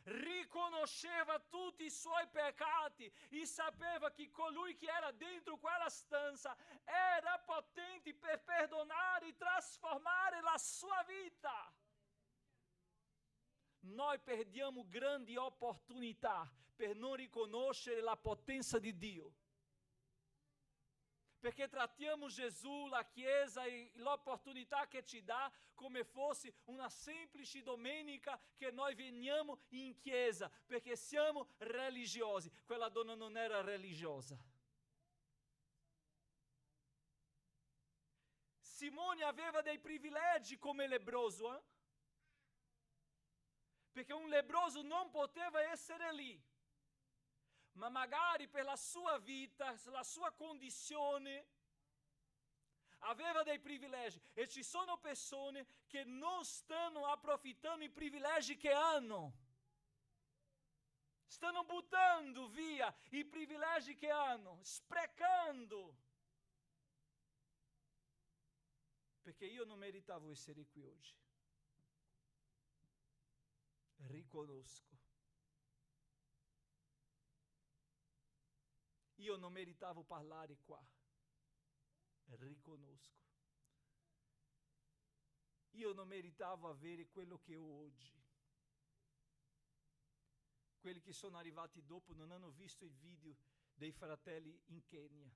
riconosceva tutti i suoi peccati e sapeva che colui che era dentro quella stanza era potente per perdonare e trasformare la sua vita. Noi perdiamo grandi opportunità per non riconoscere la potenza di Dio. Perché trattiamo Gesù, la Chiesa e l'opportunità che ci dà come fosse una semplice domenica che noi veniamo in chiesa, perché siamo religiosi. Quella donna non era religiosa. Simone aveva dei privilegi come lebbroso, perché un lebbroso non poteva essere lì. Ma magari per la sua vita, la sua condizione, aveva dei privilegi. E ci sono persone che non stanno approfittando i privilegi che hanno. Stanno buttando via i privilegi che hanno, sprecando. Perché io non meritavo essere qui oggi. Riconosco. Io non meritavo parlare qua. Riconosco. Io non meritavo avere quello che ho oggi. Quelli che sono arrivati dopo non hanno visto il video dei fratelli in Kenya.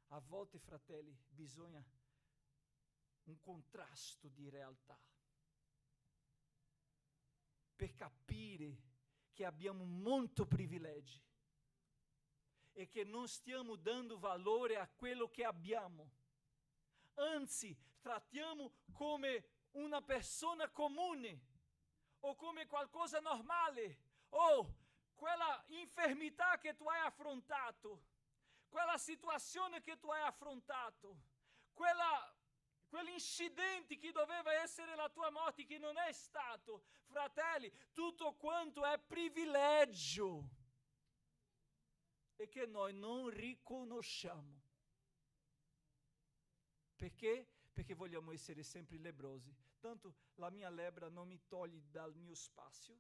A volte, fratelli, bisogna un contrasto di realtà per capire che abbiamo molto privilegi e che non stiamo dando valore a quello che abbiamo. Anzi, trattiamo come una persona comune o come qualcosa normale. Oh, quella infermità che tu hai affrontato, quella situazione che tu hai affrontato, quell'incidente che doveva essere la tua morte che non è stato. Fratelli, tutto quanto è privilegio e che noi non riconosciamo. Perché? Perché vogliamo essere sempre lebbrosi. Tanto la mia lebbra non mi toglie dal mio spazio,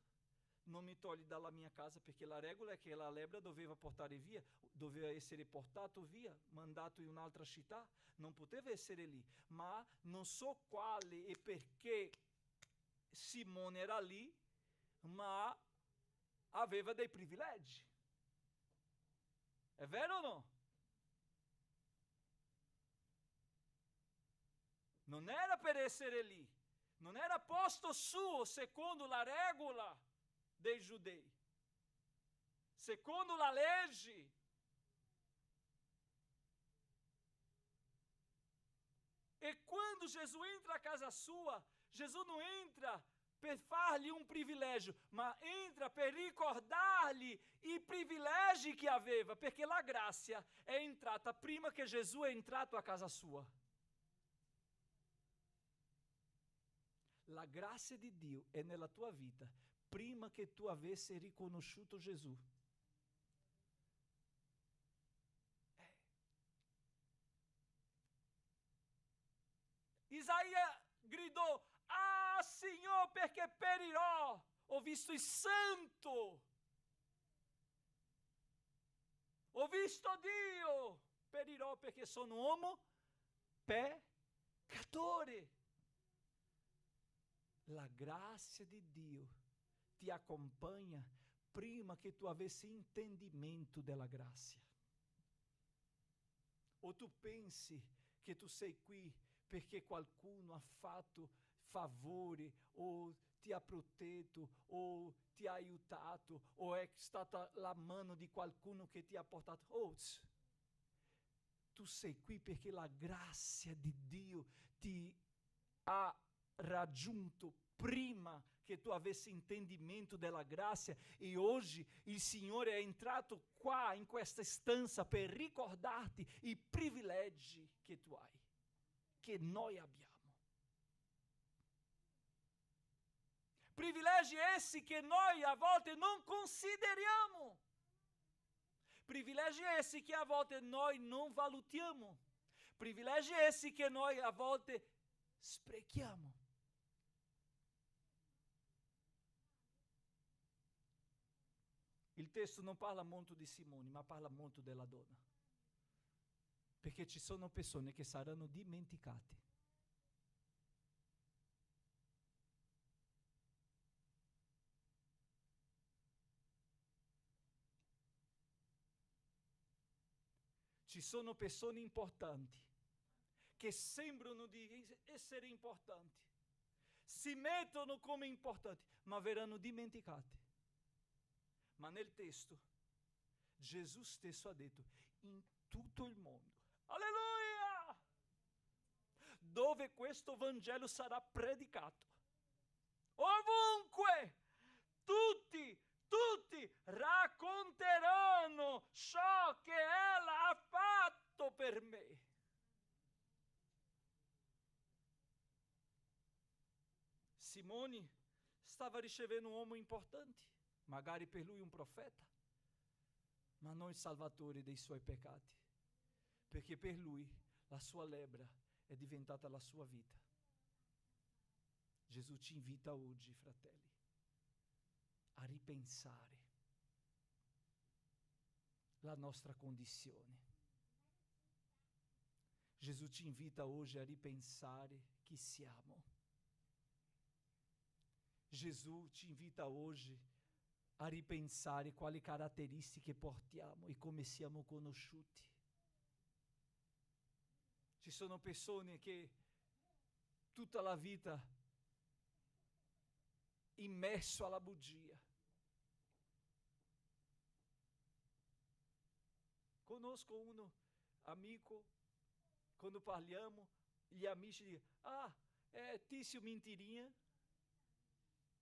non mi toglie dalla mia casa, perché la regola è che la lebbra doveva portare via, doveva essere portato via, mandato in un'altra città, non poteva essere lì. Ma non so quale e perché Simone era lì, ma aveva dei privilegi. È vero o no? Non era per essere lì, non era posto suo secondo la regola dei giudei, secondo la legge. E quando Gesù entra a casa sua, Gesù non entra per fargli un privilegio, ma entra per ricordargli i privilegi che aveva, perché la grazia è entrata prima che Gesù è entrato a casa sua. La grazia di Dio è nella tua vita prima che tu avessi riconosciuto Gesù. Isaia gridò: ah, Signore, perché perirò? Ho visto il santo, ho visto Dio, perirò perché sono uomo peccatore. La grazia di Dio ti accompagna prima che tu avessi intendimento della grazia. O tu pensi che tu sei qui perché qualcuno ha fatto favori o ti ha protetto o ti ha aiutato o è stata la mano di qualcuno che ti ha portato. Oh, tu sei qui perché la grazia di Dio ti ha raggiunto prima che tu avessi intendimento della grazia, e oggi il Signore è entrato qua in questa stanza per ricordarti i privilegi che tu hai, che noi abbiamo. Privilegi essi che noi a volte non consideriamo. Privilegi essi che a volte noi non valutiamo. Privilegi essi che noi a volte sprechiamo. Il testo non parla molto di Simone, ma parla molto della donna. Perché ci sono persone che saranno dimenticate. Ci sono persone importanti che sembrano di essere importanti, si mettono come importanti, ma verranno dimenticati. Ma nel testo Gesù stesso ha detto: in tutto il mondo, alleluia, dove questo Vangelo sarà predicato, ovunque, tutti racconteranno ciò che ella ha fatto per me. Simone stava ricevendo un uomo importante, magari per lui un profeta, ma non il salvatore dei suoi peccati, perché per lui la sua lebbra è diventata la sua vita. Gesù ci invita oggi, fratelli, a ripensare la nostra condizione. Gesù ci invita oggi a ripensare chi siamo. Gesù ci invita oggi a ripensare quali caratteristiche portiamo e come siamo conosciuti. Ci sono persone che tutta la vita immerso alla bugia. Conosco uno amico, quando parliamo, gli amici dicono: ah, è Tizio mentirinha,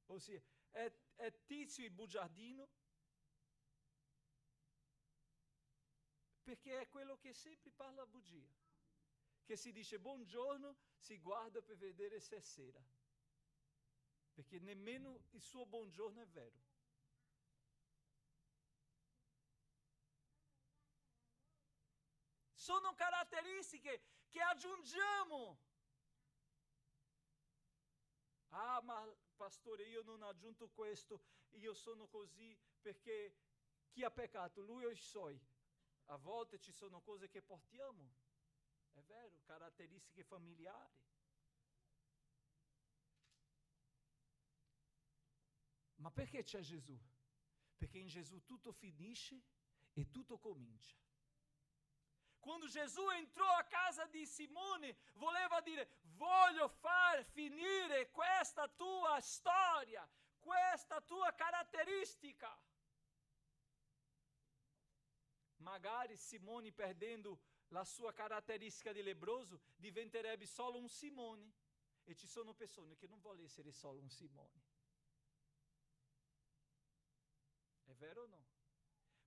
ossia è Tizio il bugiardino, perché è quello che sempre parla bugia, che si dice buongiorno, si guarda per vedere se è sera, perché nemmeno il suo buongiorno è vero. Sono caratteristiche che aggiungiamo. Ah, ma pastore, io non ho aggiunto questo, io sono così perché chi ha peccato, lui o i suoi? A volte ci sono cose che portiamo, è vero, caratteristiche familiari. Ma perché c'è Gesù? Perché in Gesù tutto finisce e tutto comincia. Quando Gesù entrò a casa di Simone, voleva dire: voglio far finire questa tua storia, questa tua caratteristica. Magari Simone, perdendo la sua caratteristica di lebbroso, diventerebbe solo un Simone. E ci sono persone che non vogliono essere solo un Simone. È vero o no?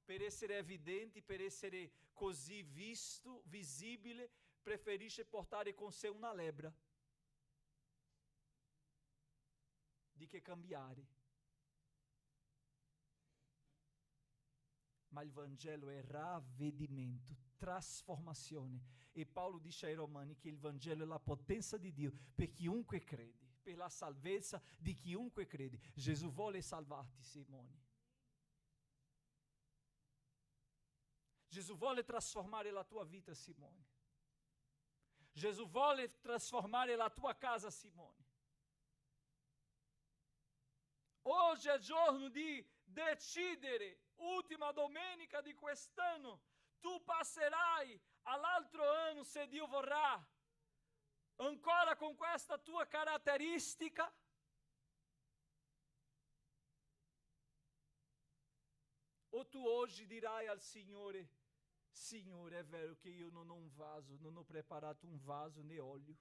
Per essere evidenti, per essere così visto, visibile, preferisce portare con sé una lebbra di che cambiare. Ma il Vangelo è ravvedimento, trasformazione. E Paolo dice ai Romani che il Vangelo è la potenza di Dio per chiunque crede, per la salvezza di chiunque crede. Gesù vuole salvarti, Simone. Gesù vuole trasformare la tua vita, Simone. Gesù vuole trasformare la tua casa, Simone. Oggi è giorno di decidere, ultima domenica di quest'anno, tu passerai all'altro anno, se Dio vorrà, ancora con questa tua caratteristica? O tu oggi dirai al Signore: Signore, è vero che io non ho un vaso, non ho preparato un vaso né olio,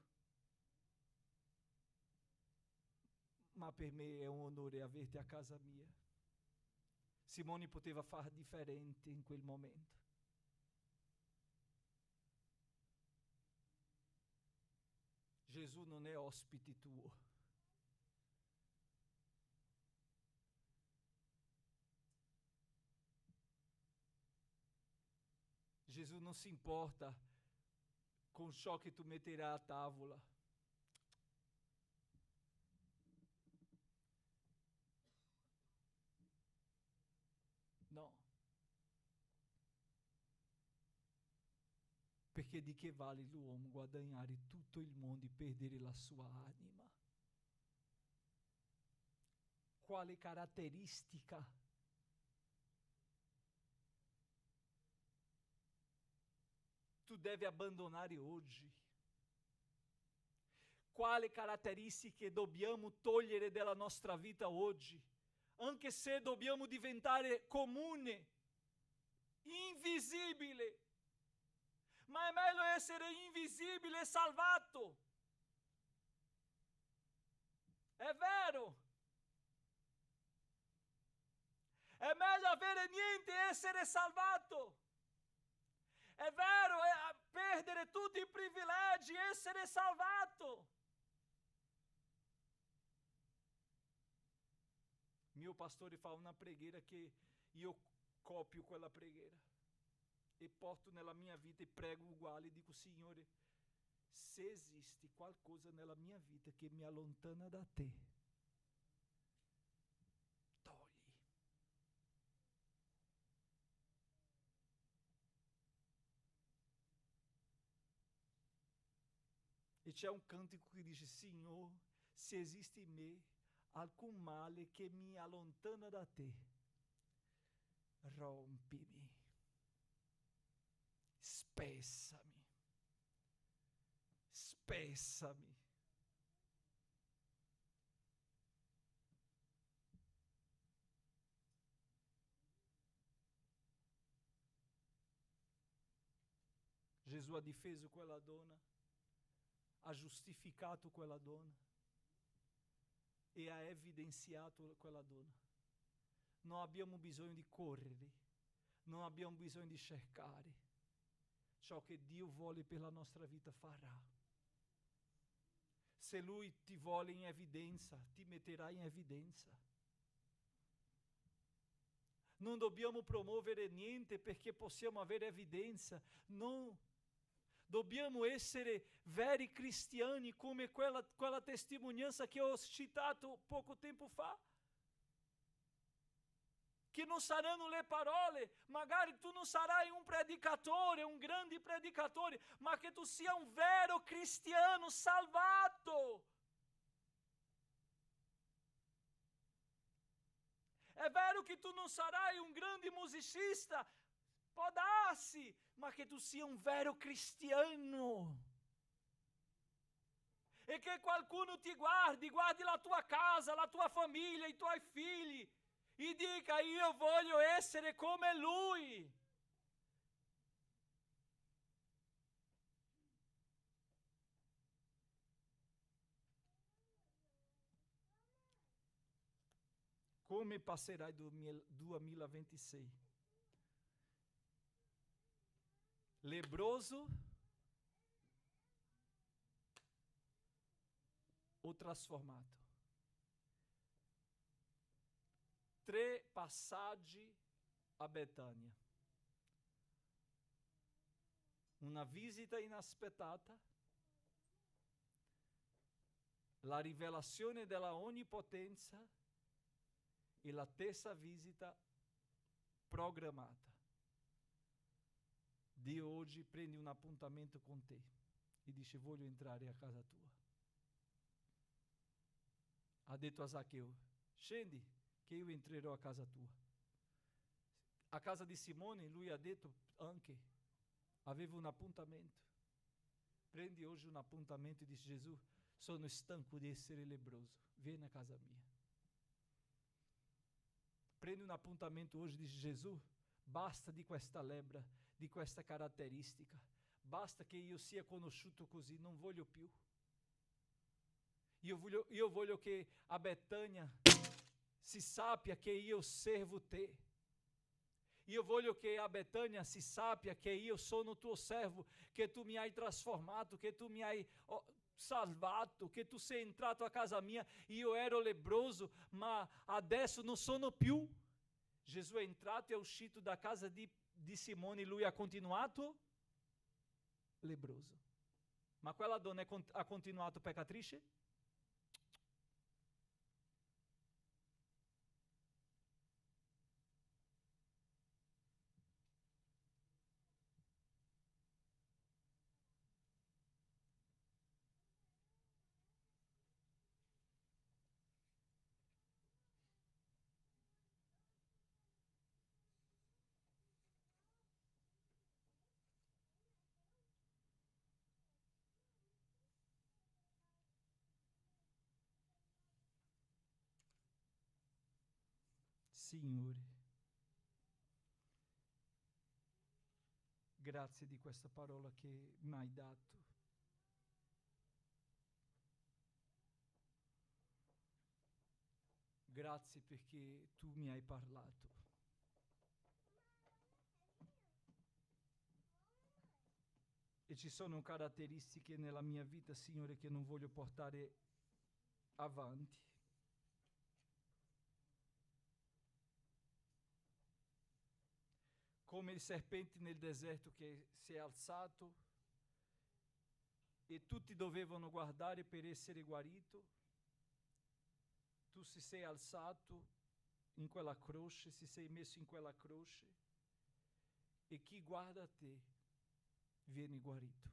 ma per me è un onore averti a casa mia. Simone poteva far differente in quel momento. Gesù non è ospite tuo. Gesù non si importa con ciò che tu metterai a tavola. No. Perché di che vale l'uomo guadagnare tutto il mondo e perdere la sua anima? Quale caratteristica tu devi abbandonare oggi? Quali caratteristiche dobbiamo togliere dalla nostra vita oggi? Anche se dobbiamo diventare comune, invisibile. Ma è meglio essere invisibile e salvato. È vero. È meglio avere niente e essere salvato. È vero, è perdere tutti i privilegi e essere salvato. Mio pastore fa una preghiera che io copio quella preghiera e porto nella mia vita e prego uguale. Dico: Signore, se esiste qualcosa nella mia vita che mi allontana da te, togli. E c'è un cantico che dice: Signore, se esiste in me alcun male che mi allontana da te, rompimi, spessami, spessami. Gesù ha difeso quella donna, ha giustificato quella donna e ha evidenziato quella donna. Non abbiamo bisogno di correre, non abbiamo bisogno di cercare. Ciò che Dio vuole per la nostra vita farà. Se Lui ti vuole in evidenza, ti metterà in evidenza. Non dobbiamo promuovere niente perché possiamo avere evidenza. Non. Dobbiamo essere veri cristiani, come quella testimonianza che ho citato poco tempo fa. Che non saranno le parole, magari tu non sarai un predicatore, un grande predicatore, ma che tu sia un vero cristiano salvato. È vero che tu non sarai un grande musicista, può darsi, ma che tu sia un vero cristiano. E che qualcuno ti guardi la tua casa, la tua famiglia, i tuoi figli, e dica: io voglio essere come lui. Come passerai il 2026? Lebbroso o trasformato? 3 passaggi a Betania. Una visita inaspettata, la rivelazione della onnipotenza e la terza visita programmata. Dio oggi prende un appuntamento con te e dice: voglio entrare a casa tua. Ha detto a Zaccheo: scendi che io entrerò a casa tua. A casa di Simone lui ha detto anche, aveva un appuntamento. Prendi oggi un appuntamento e dici: Gesù, sono stanco di essere lebbroso, vieni a casa mia. Prendi un appuntamento oggi e dici: Gesù, basta di questa lebbra, di questa caratteristica, basta che io sia conosciuto così, non voglio più. Io voglio che a Betania si sappia che io servo te. Io voglio che a Betania si sappia che io sono tuo servo, che tu mi hai trasformato, che tu mi hai salvato, che tu sei entrato a casa mia. Io ero lebbroso, ma adesso non sono più. Gesù è entrato e è uscito da casa di Simone, lui ha continuato lebbroso. Ma quella donna ha continuato peccatrice? Signore, grazie di questa parola che mi hai dato. Grazie perché tu mi hai parlato. E ci sono caratteristiche nella mia vita, Signore, che non voglio portare avanti. Come il serpente nel deserto che si è alzato e tutti dovevano guardare per essere guarito, tu si sei alzato in quella croce, si sei messo in quella croce e chi guarda te viene guarito.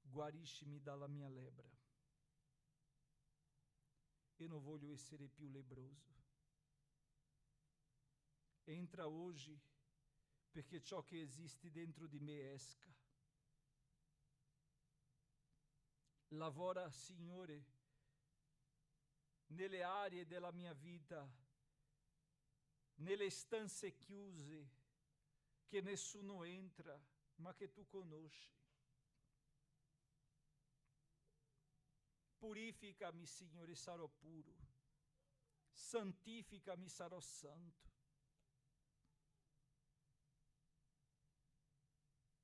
Guariscimi dalla mia lebbra. Io non voglio essere più lebbroso. Entra oggi perché ciò che esiste dentro di me esca. Lavora, Signore, nelle aree della mia vita, nelle stanze chiuse, che nessuno entra, ma che tu conosci. Purificami, Signore, sarò puro. Santificami, sarò santo.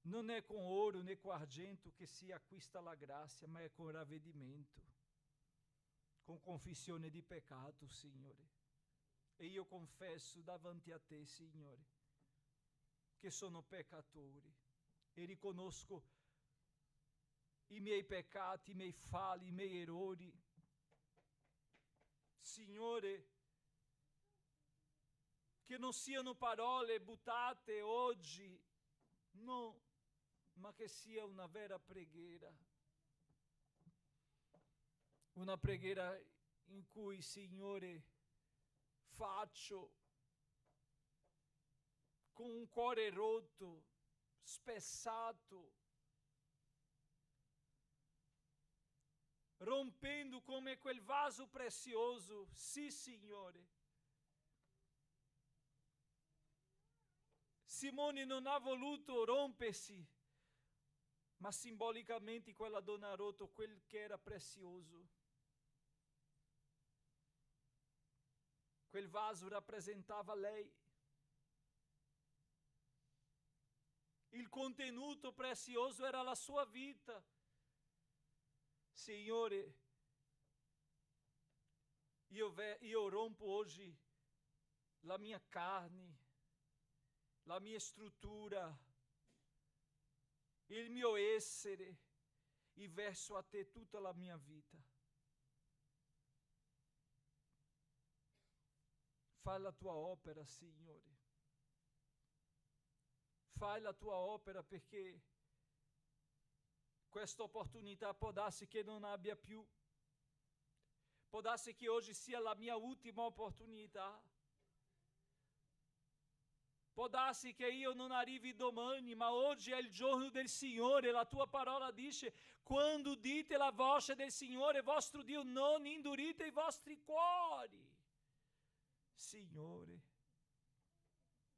Non è con ouro né com argento che si acquista la grazia, ma è con ravvedimento, con confessione di peccato, Signore. E io confesso davanti a te, Signore, che sono peccatore e riconosco i miei peccati, i miei falli, i miei errori. Signore, che non siano parole buttate oggi, no, ma che sia una vera preghiera. Una preghiera in cui, Signore, faccio con un cuore rotto, spezzato, rompendo come quel vaso prezioso. Sì, Signore. Simone non ha voluto rompersi, ma simbolicamente quella donna ha rotto quel che era prezioso. Quel vaso rappresentava lei. Il contenuto prezioso era la sua vita. Signore, io rompo oggi la mia carne, la mia struttura, il mio essere, e verso a te tutta la mia vita. Fai la tua opera, Signore. Fai la tua opera, perché questa opportunità può darsi che non abbia più. Può darsi che oggi sia la mia ultima opportunità. Può darsi che io non arrivi domani, ma oggi è il giorno del Signore. La tua parola dice: quando udite la voce del Signore vostro Dio, non indurite i vostri cuori. Signore,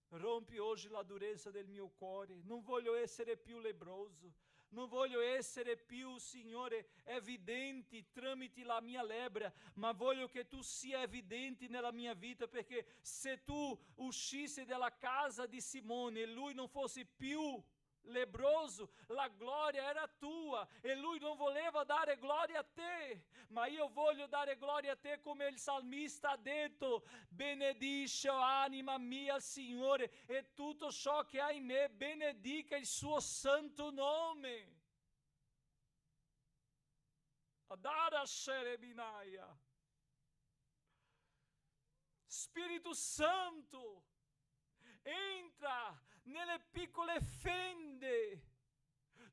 rompi oggi la durezza del mio cuore. Non voglio essere più lebbroso. Non voglio essere più, Signore, evidente tramite la mia lebbra, ma voglio che tu sia evidente nella mia vita, perché se tu uscissi dalla casa di Simone e lui non fosse più lebroso, la glória era tua e lui non voleva dare glória a te, ma io voglio dare glória a te, come il salmista ha detto: benedice, o anima mia, il Signore, e tutto ciò che ha in me benedica il suo santo nome. Adara Sherebinaia. Spirito Santo, entra nelle piccole fende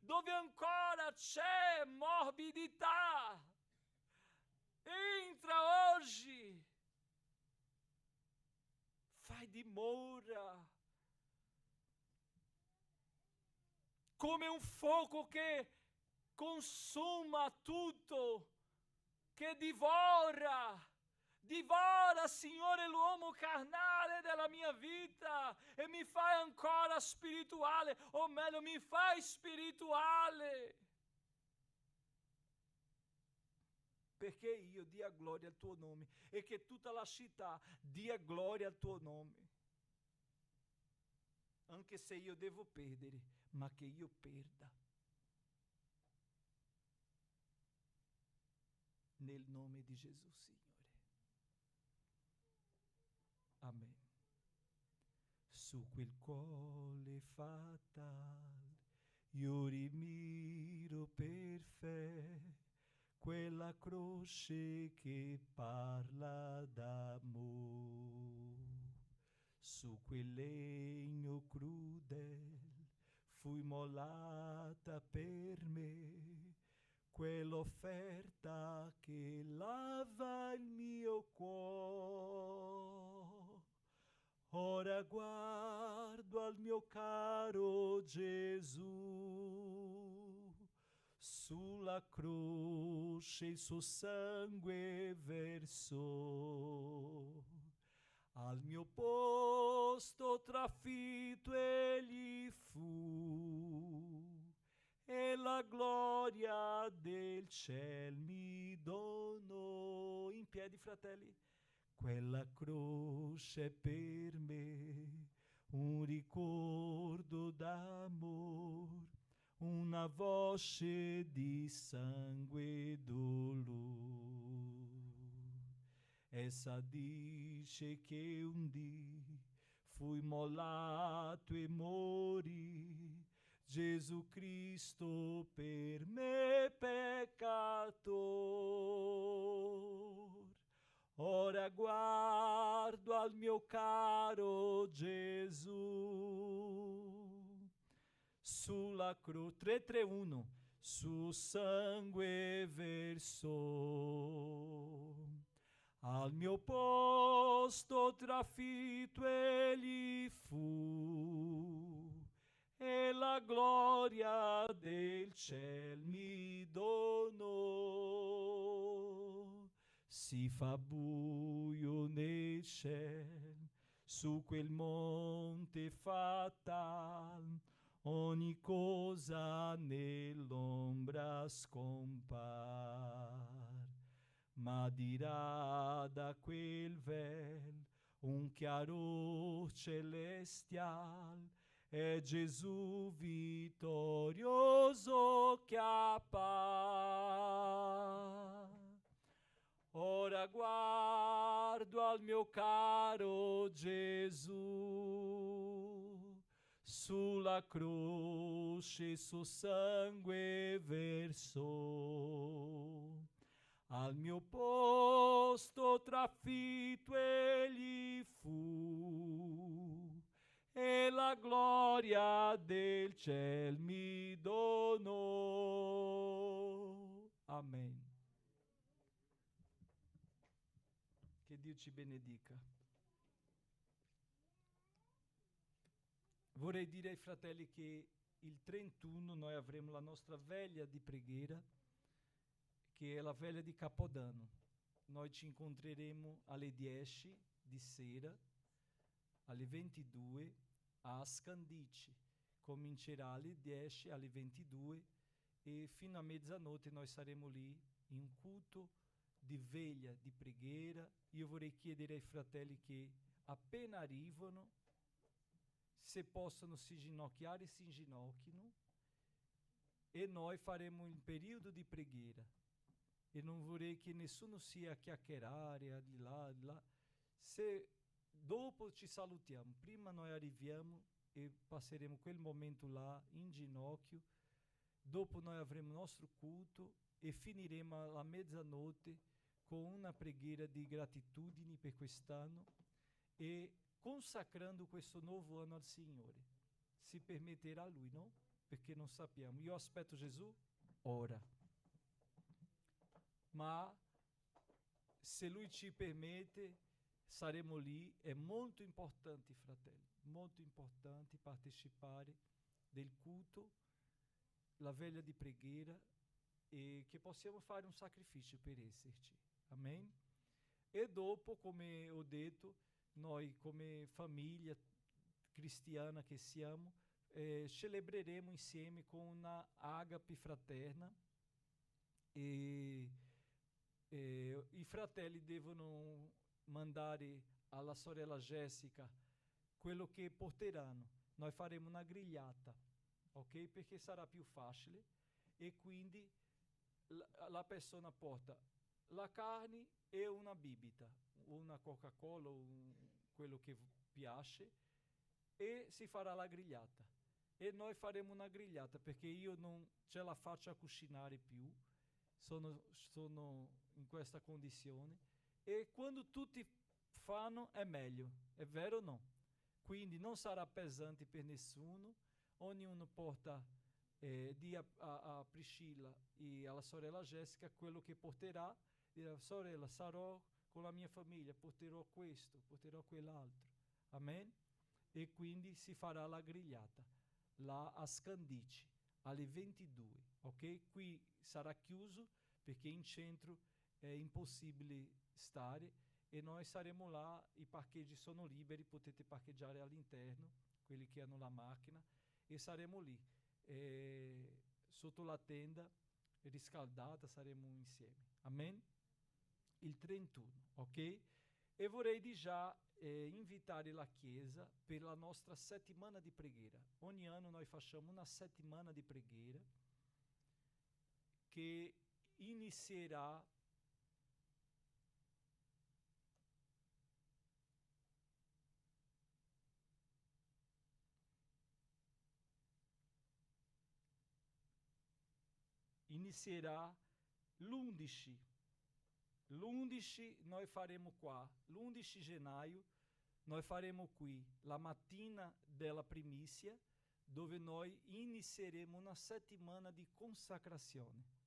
dove ancora c'è morbidità. Entra oggi, fai dimora come un fuoco che consuma tutto, che divora, Signore, l'uomo carnale della mia vita e mi fai ancora spirituale, o meglio, mi fai spirituale. Perché io dia glória al tuo nome e che tutta la città dia glória al tuo nome. Anche se io devo perdere, ma che io perda. Nel nome di Gesù, Signore. Amen. Su quel cuore fatal io rimiro per fé quella croce che parla d'amor. Su quel legno crudel fui mollata per me quell'offerta che lava il mio cuore. Ora guardo al mio caro Gesù, sulla croce il suo sangue versò, al mio posto trafitto egli fu, e la gloria del ciel mi donò. In piedi, fratelli. Quella croce è per me un ricordo d'amor, una voce di sangue e dolore. Essa dice che un dì fui mollato e morì Gesù Cristo per me peccator. Ora guardo al mio caro Gesù, sulla croce 331, su sangue versò, al mio posto trafitto egli fu, e la gloria del ciel mi donò. Si fa buio nel ciel, su quel monte fatal, ogni cosa nell'ombra scompar. Ma dirà da quel vel un chiaror celestial, è Gesù vittorioso che appar. Ora guardo al mio caro Gesù, sulla croce il suo sangue versò, al mio posto trafitto egli fu, e la gloria del ciel mi donò. Amen. Che Dio ci benedica. Vorrei dire ai fratelli che il 31 noi avremo la nostra veglia di preghiera, che è la veglia di Capodanno. Noi ci incontreremo alle 10 di sera, alle 22 a Scandici. Comincerà alle 10, alle 22 e fino a mezzanotte noi saremo lì in un culto di veglia, di preghiera. Io vorrei chiedere ai fratelli che appena arrivano, se possono si ginocchiare, si inginocchino, e noi faremo un periodo di preghiera. E non vorrei che nessuno sia a chiacchierare di là, di là. Se dopo ci salutiamo, prima noi arriviamo e passeremo quel momento là in ginocchio, dopo noi avremo il nostro culto e finiremo alla mezzanotte con una preghiera di gratitudine per quest'anno e consacrando questo nuovo anno al Signore. Si permetterà a Lui, no? Perché non sappiamo. Io aspetto Gesù ora. Ma se Lui ci permette, saremo lì. È molto importante, fratelli, molto importante partecipare del culto, la veglia di preghiera, e che possiamo fare un sacrificio per esserci. Amen? E dopo, come ho detto, noi come famiglia cristiana che siamo, celebreremo insieme con una agape fraterna, e i fratelli devono mandare alla sorella Jessica quello che porteranno. Noi faremo una grigliata, ok? Perché sarà più facile, e quindi la persona porta la carne e una bibita, una Coca-Cola, quello che piace, e si farà la grigliata. E noi faremo una grigliata perché io non ce la faccio a cucinare più, sono in questa condizione, e quando tutti fanno è meglio, è vero o no? Quindi non sarà pesante per nessuno, ognuno porta a Priscilla e alla sorella Jessica quello che porterà. Dirà: sorella, sarò con la mia famiglia, porterò questo, porterò quell'altro. Amen? E quindi si farà la grigliata là a Scandici alle 22, ok? Qui sarà chiuso perché in centro è impossibile stare, e noi saremo là, i parcheggi sono liberi, potete parcheggiare all'interno, quelli che hanno la macchina, e saremo lì sotto la tenda riscaldata, saremo insieme. Amen? Il 31, ok? E vorrei di già invitare la Chiesa per la nostra settimana di preghiera. Ogni anno noi facciamo una settimana di preghiera che inizierà l'11. L'11 noi faremo qua, l'11 gennaio noi faremo qui la mattina della primizia, dove noi inizieremo una settimana di consacrazione.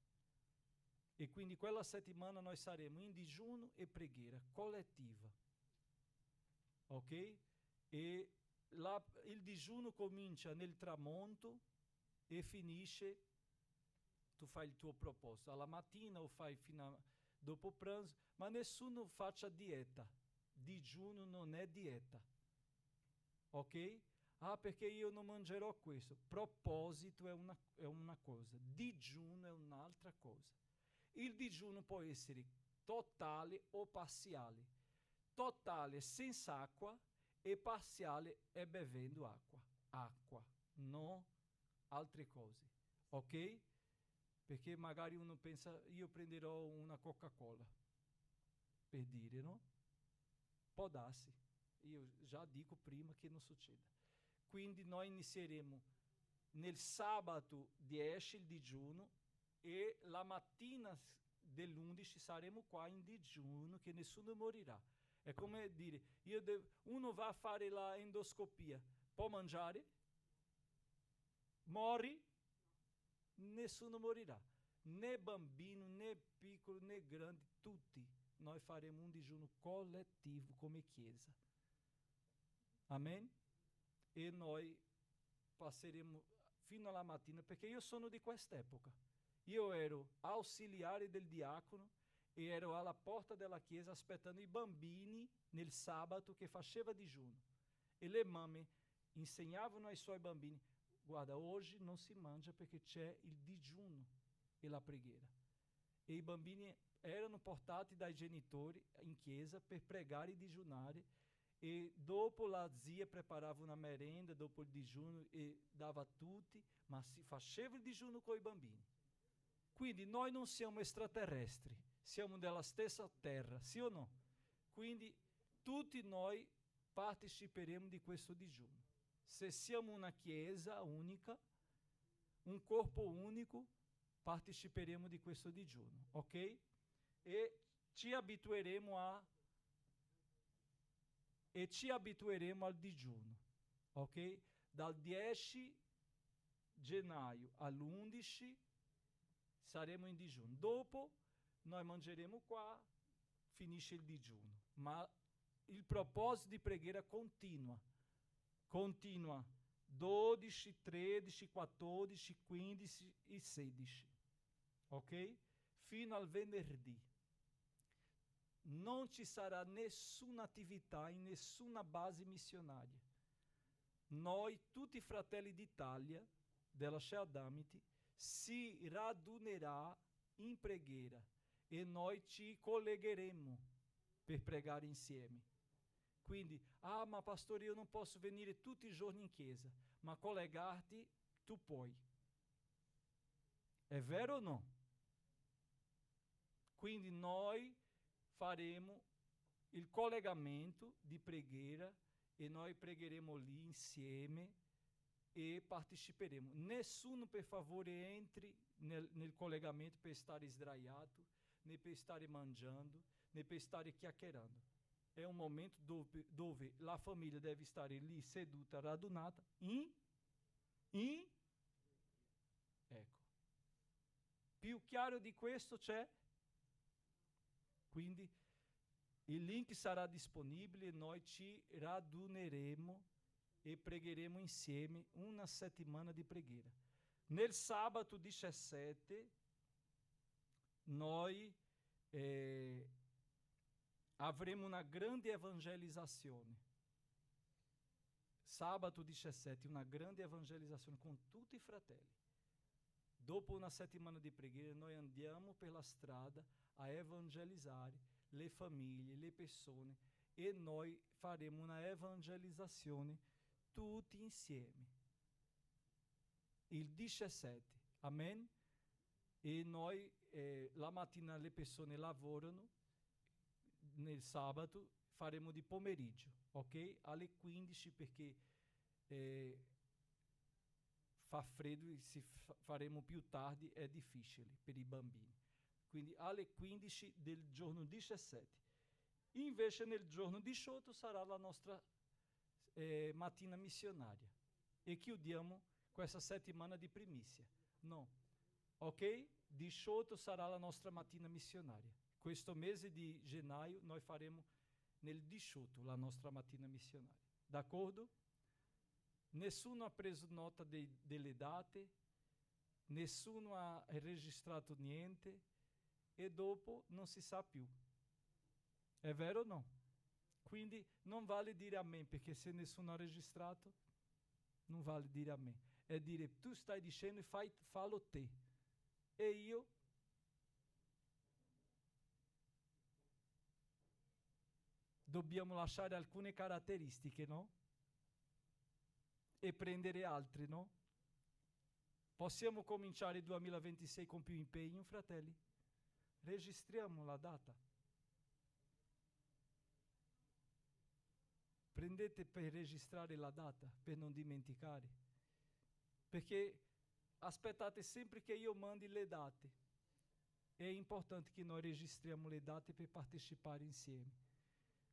E quindi quella settimana noi saremo in digiuno e preghiera collettiva. Ok? E il digiuno comincia nel tramonto e finisce, tu fai il tuo proposito, alla mattina o fai fino dopo pranzo, ma nessuno faccia dieta. Digiuno non è dieta. Ok? Ah, perché io non mangerò questo. Proposito è una cosa, digiuno è un'altra cosa. Il digiuno può essere totale o parziale. Totale senza acqua e parziale è bevendo acqua. Acqua, non altre cose. Ok? Perché magari uno pensa, io prenderò una Coca-Cola, per dire, no? Può darsi. Io già dico prima che non succeda. Quindi noi inizieremo nel sabato 10 il digiuno, e la mattina dell'11 saremo qua in digiuno, che nessuno morirà. È come dire, uno va a fare la endoscopia, può mangiare? Mori? Nessuno morirà, né bambino, né piccolo, né grande, tutti. Noi faremo un digiuno collettivo come Chiesa. Amen? E noi passeremo fino alla mattina, perché io sono di quest'epoca. Io ero ausiliare del diacono e ero alla porta della chiesa aspettando i bambini nel sabato che faceva digiuno. E le mamme insegnavano ai suoi bambini: guarda, hoje non si mangia perché c'è il digiuno e la preghiera. E i bambini erano portati dai genitori in chiesa per pregare e digiunare, e dopo la zia preparava una merenda dopo il digiuno e dava a tutti, ma si faceva il digiuno con i bambini. Quindi noi non siamo extraterrestri, siamo della stessa terra, sì o no? Quindi tutti noi parteciperemo di questo digiuno. Se siamo una chiesa unica, un corpo unico, parteciperemo di questo digiuno, ok? E ci abitueremo al digiuno, ok? Dal 10 gennaio all'11 saremo in digiuno. Dopo noi mangeremo qua, finisce il digiuno. Ma il proposito di preghiera continua 12, 13, 14, 15 e 16, ok? Fino al venerdì. Non ci sarà nessuna attività in nessuna base missionaria. Noi, tutti i fratelli d'Italia, della Shea Damiti, si radunerà in preghiera e noi ci collegheremo per pregare insieme. Quindi, ma pastore, io non posso venire tutti i giorni in chiesa, ma collegarti tu puoi. È vero o no? Quindi noi faremo il collegamento di preghiera e noi pregheremo lì insieme e parteciperemo. Nessuno, per favore, entri nel collegamento per stare sdraiato, né per stare mangiando, né per stare chiacchierando. È un momento dove la famiglia deve stare lì seduta, radunata, ecco. Più chiaro di questo c'è? Quindi il link sarà disponibile, noi ci raduneremo e pregheremo insieme una settimana di preghiera. Nel sabato 17 noi avremo una grande evangelizzazione. Sabato 17, una grande evangelizzazione con tutti i fratelli. Dopo una settimana di preghiera noi andiamo per la strada a evangelizzare le famiglie, le persone, e noi faremo una evangelizzazione tutti insieme. Il 17, amen? E noi la mattina le persone lavorano, nel sabato faremo di pomeriggio, ok? Alle 15 perché fa freddo e se faremo più tardi è difficile per i bambini. Quindi alle 15 del giorno 17. Invece nel giorno 18 sarà la nostra mattina missionaria e chiudiamo questa settimana di primizia. No, ok? 18 sarà la nostra mattina missionaria. Questo mese di gennaio noi faremo nel 18 la nostra mattina missionaria. D'accordo? Nessuno ha preso nota delle date, nessuno ha registrato niente e dopo non si sa più. È vero o no? Quindi non vale dire amen, perché se nessuno ha registrato, non vale dire amen. È dire, tu stai dicendo e fallo te. E io? Dobbiamo lasciare alcune caratteristiche, no? E prendere altre, no? Possiamo cominciare il 2026 con più impegno, fratelli? Registriamo la data. Prendete per registrare la data, per non dimenticare. Perché aspettate sempre che io mandi le date. È importante che noi registriamo le date per partecipare insieme.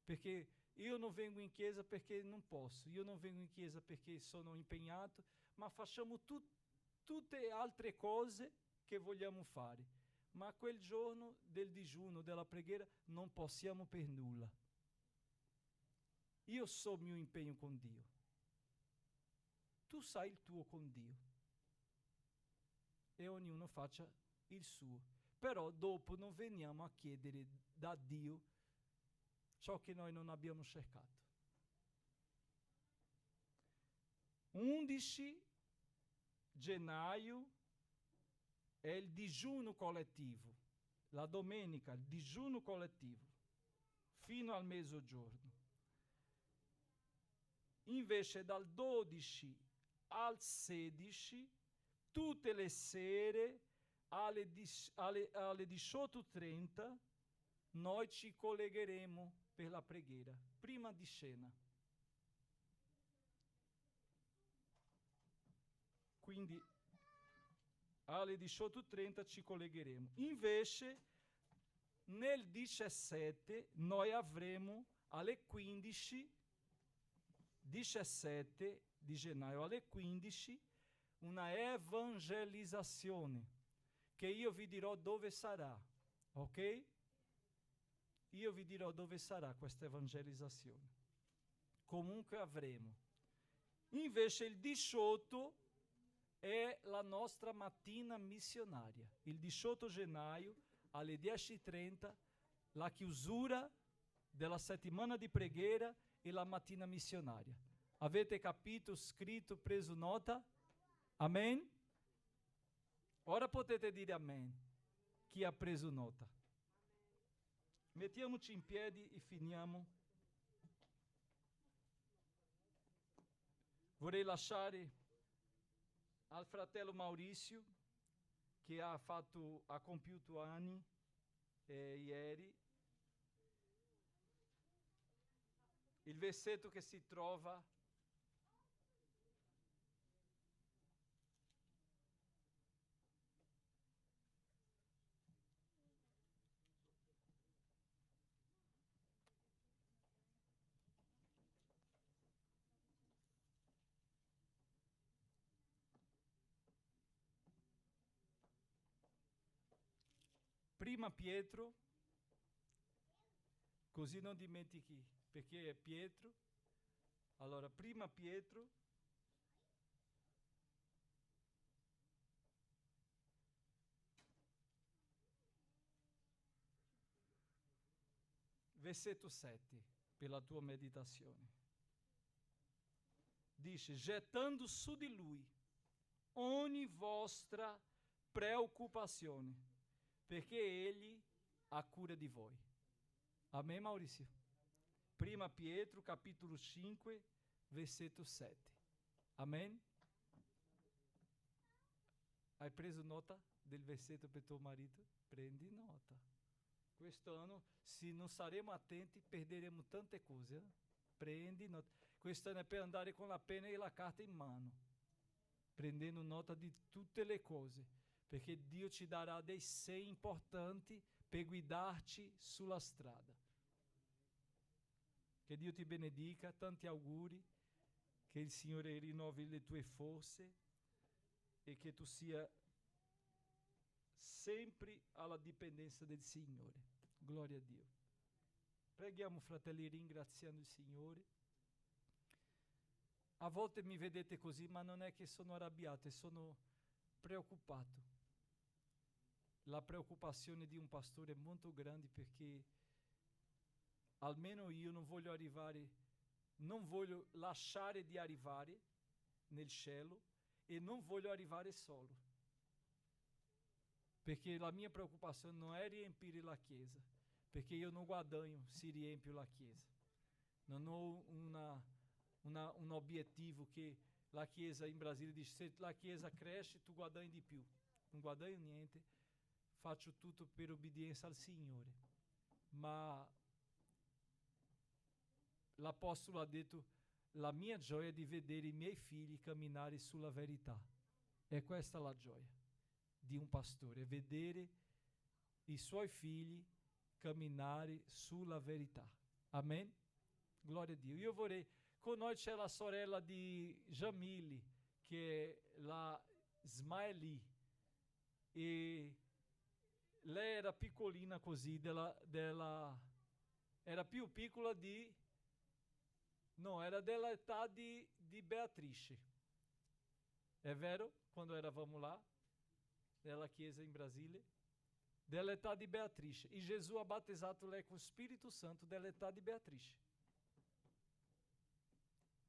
Perché io non vengo in chiesa perché non posso, io non vengo in chiesa perché sono impegnato, ma facciamo tutte altre cose che vogliamo fare. Ma quel giorno del digiuno, della preghiera, non possiamo per nulla. Io so il mio impegno con Dio. Tu sai il tuo con Dio. E ognuno faccia il suo. Però dopo non veniamo a chiedere da Dio ciò che noi non abbiamo cercato. 11 gennaio è il digiuno collettivo, la domenica, il digiuno collettivo, fino al mezzogiorno. Invece dal 12 al 16, tutte le sere alle 18:30, noi ci collegheremo per la preghiera, prima di cena. Quindi alle 18:30 ci collegheremo. Invece nel 17 noi avremo alle 15, 17 di gennaio alle 15, una evangelizzazione che io vi dirò dove sarà, ok? Io vi dirò dove sarà questa evangelizzazione. Comunque avremo. Invece il 18 è la nostra mattina missionaria. Il 18 gennaio alle 10:30 la chiusura della settimana di preghiera e la mattina missionaria. Avete capito, scritto, preso nota? Amen? Ora potete dire amen. Chi ha preso nota? Mettiamoci in piedi e finiamo. Vorrei lasciare al fratello Maurizio, che ha compiuto anni ieri, il versetto che si trova Prima Pietro, così non dimentichi perché è Pietro. Allora, prima Pietro, versetto 7, per la tua meditazione. Dice, gettando su di lui ogni vostra preoccupazione, perché egli ha cura di voi. Amém, Maurício? Prima Pietro, capítulo 5, versetto 7. Amém? Hai preso nota del versetto per tuo marito? Prendi nota. Quest'anno, se non saremo attenti, perderemo tante cose. Prendi nota. Quest'anno è per andare con la penna e la carta in mano, prendendo nota di tutte le cose, perché Dio ci darà dei sei importanti per guidarci sulla strada. Che Dio ti benedica, tanti auguri, che il Signore rinnovi le tue forze e che tu sia sempre alla dipendenza del Signore. Gloria a Dio. Preghiamo, fratelli, ringraziando il Signore. A volte mi vedete così, ma non è che sono arrabbiato, sono preoccupato. La preoccupazione di un pastore è molto grande, perché almeno io non voglio lasciare di arrivare nel cielo e non voglio arrivare solo. Perché la mia preoccupazione non è riempire la chiesa, perché io non guadagno se riempio la chiesa. Non ho un obiettivo che la chiesa in Brasile dice: se la chiesa cresce tu guadagni di più. Non guadagno niente, faccio tutto per obbedienza al Signore. Ma l'Apostolo ha detto: la mia gioia è di vedere i miei figli camminare sulla verità. E questa è la gioia di un pastore, vedere i suoi figli camminare sulla verità. Amen? Gloria a Dio. Io vorrei, con noi c'è la sorella di Jamile, che è la Smiley, e lei era piccolina così, era più piccola era dell'età di Beatrice. È vero? Quando eravamo là, nella chiesa in Brasile, dell'età di Beatrice. E Gesù ha battezzato lei con Spirito Santo dell'età di Beatrice.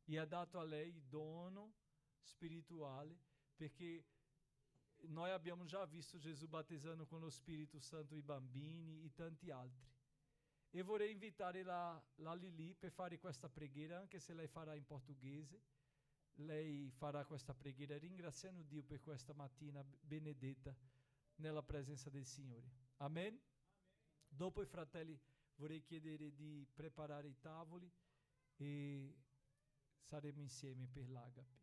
E ha dato a lei il dono spirituale perché noi abbiamo già visto Gesù battezzando con lo Spirito Santo i bambini e tanti altri. E vorrei invitare la Lili per fare questa preghiera, anche se lei farà in portoghese. Lei farà questa preghiera ringraziando Dio per questa mattina benedetta nella presenza del Signore. Amen? Dopo i fratelli vorrei chiedere di preparare i tavoli e saremo insieme per l'Agape.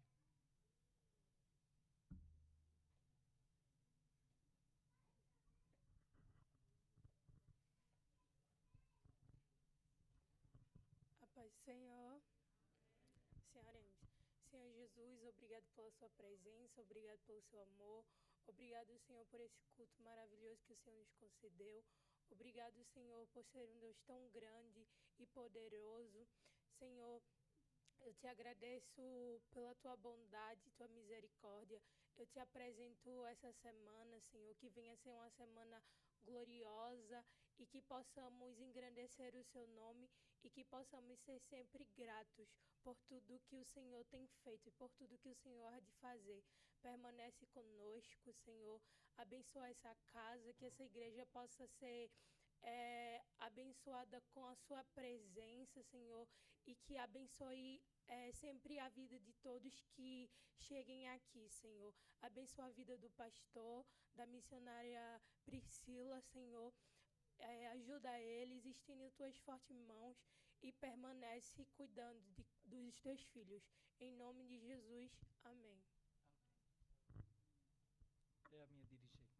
A paz do Senhor. Senhoremos. Senhor Jesus, obrigado pela sua presença, obrigado pelo seu amor, obrigado, Senhor, por esse culto maravilhoso que o Senhor nos concedeu. Obrigado, Senhor, por ser um Deus tão grande e poderoso. Senhor, eu te agradeço pela tua bondade e tua misericórdia. Eu te apresento essa semana, Senhor, que venha ser uma semana gloriosa e que possamos engrandecer o seu nome e que possamos ser sempre gratos por tudo que o Senhor tem feito e por tudo que o Senhor há de fazer. Permanece conosco, Senhor. Abençoa essa casa, que essa igreja possa ser abençoada com a sua presença, Senhor, e que abençoe sempre a vida de todos que cheguem aqui, Senhor. Abençoa a vida do pastor, da missionária Priscila, Senhor. Ajuda eles, estende as tuas fortes mãos e permanece cuidando dos teus filhos. Em nome de Jesus, amém. É a minha dirigente.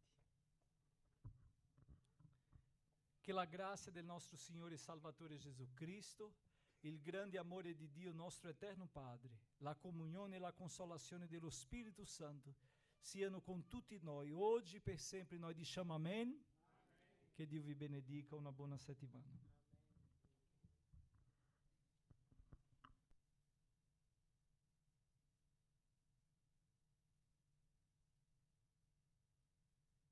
Che la grazia del nostro Signore e Salvatore Gesù Cristo, il grande amore di Dio nostro eterno Padre, la comunione e la consolazione dello Spirito Santo siano con tutti noi, oggi per sempre. Noi diciamo amen. Che Dio vi benedica, una buona settimana.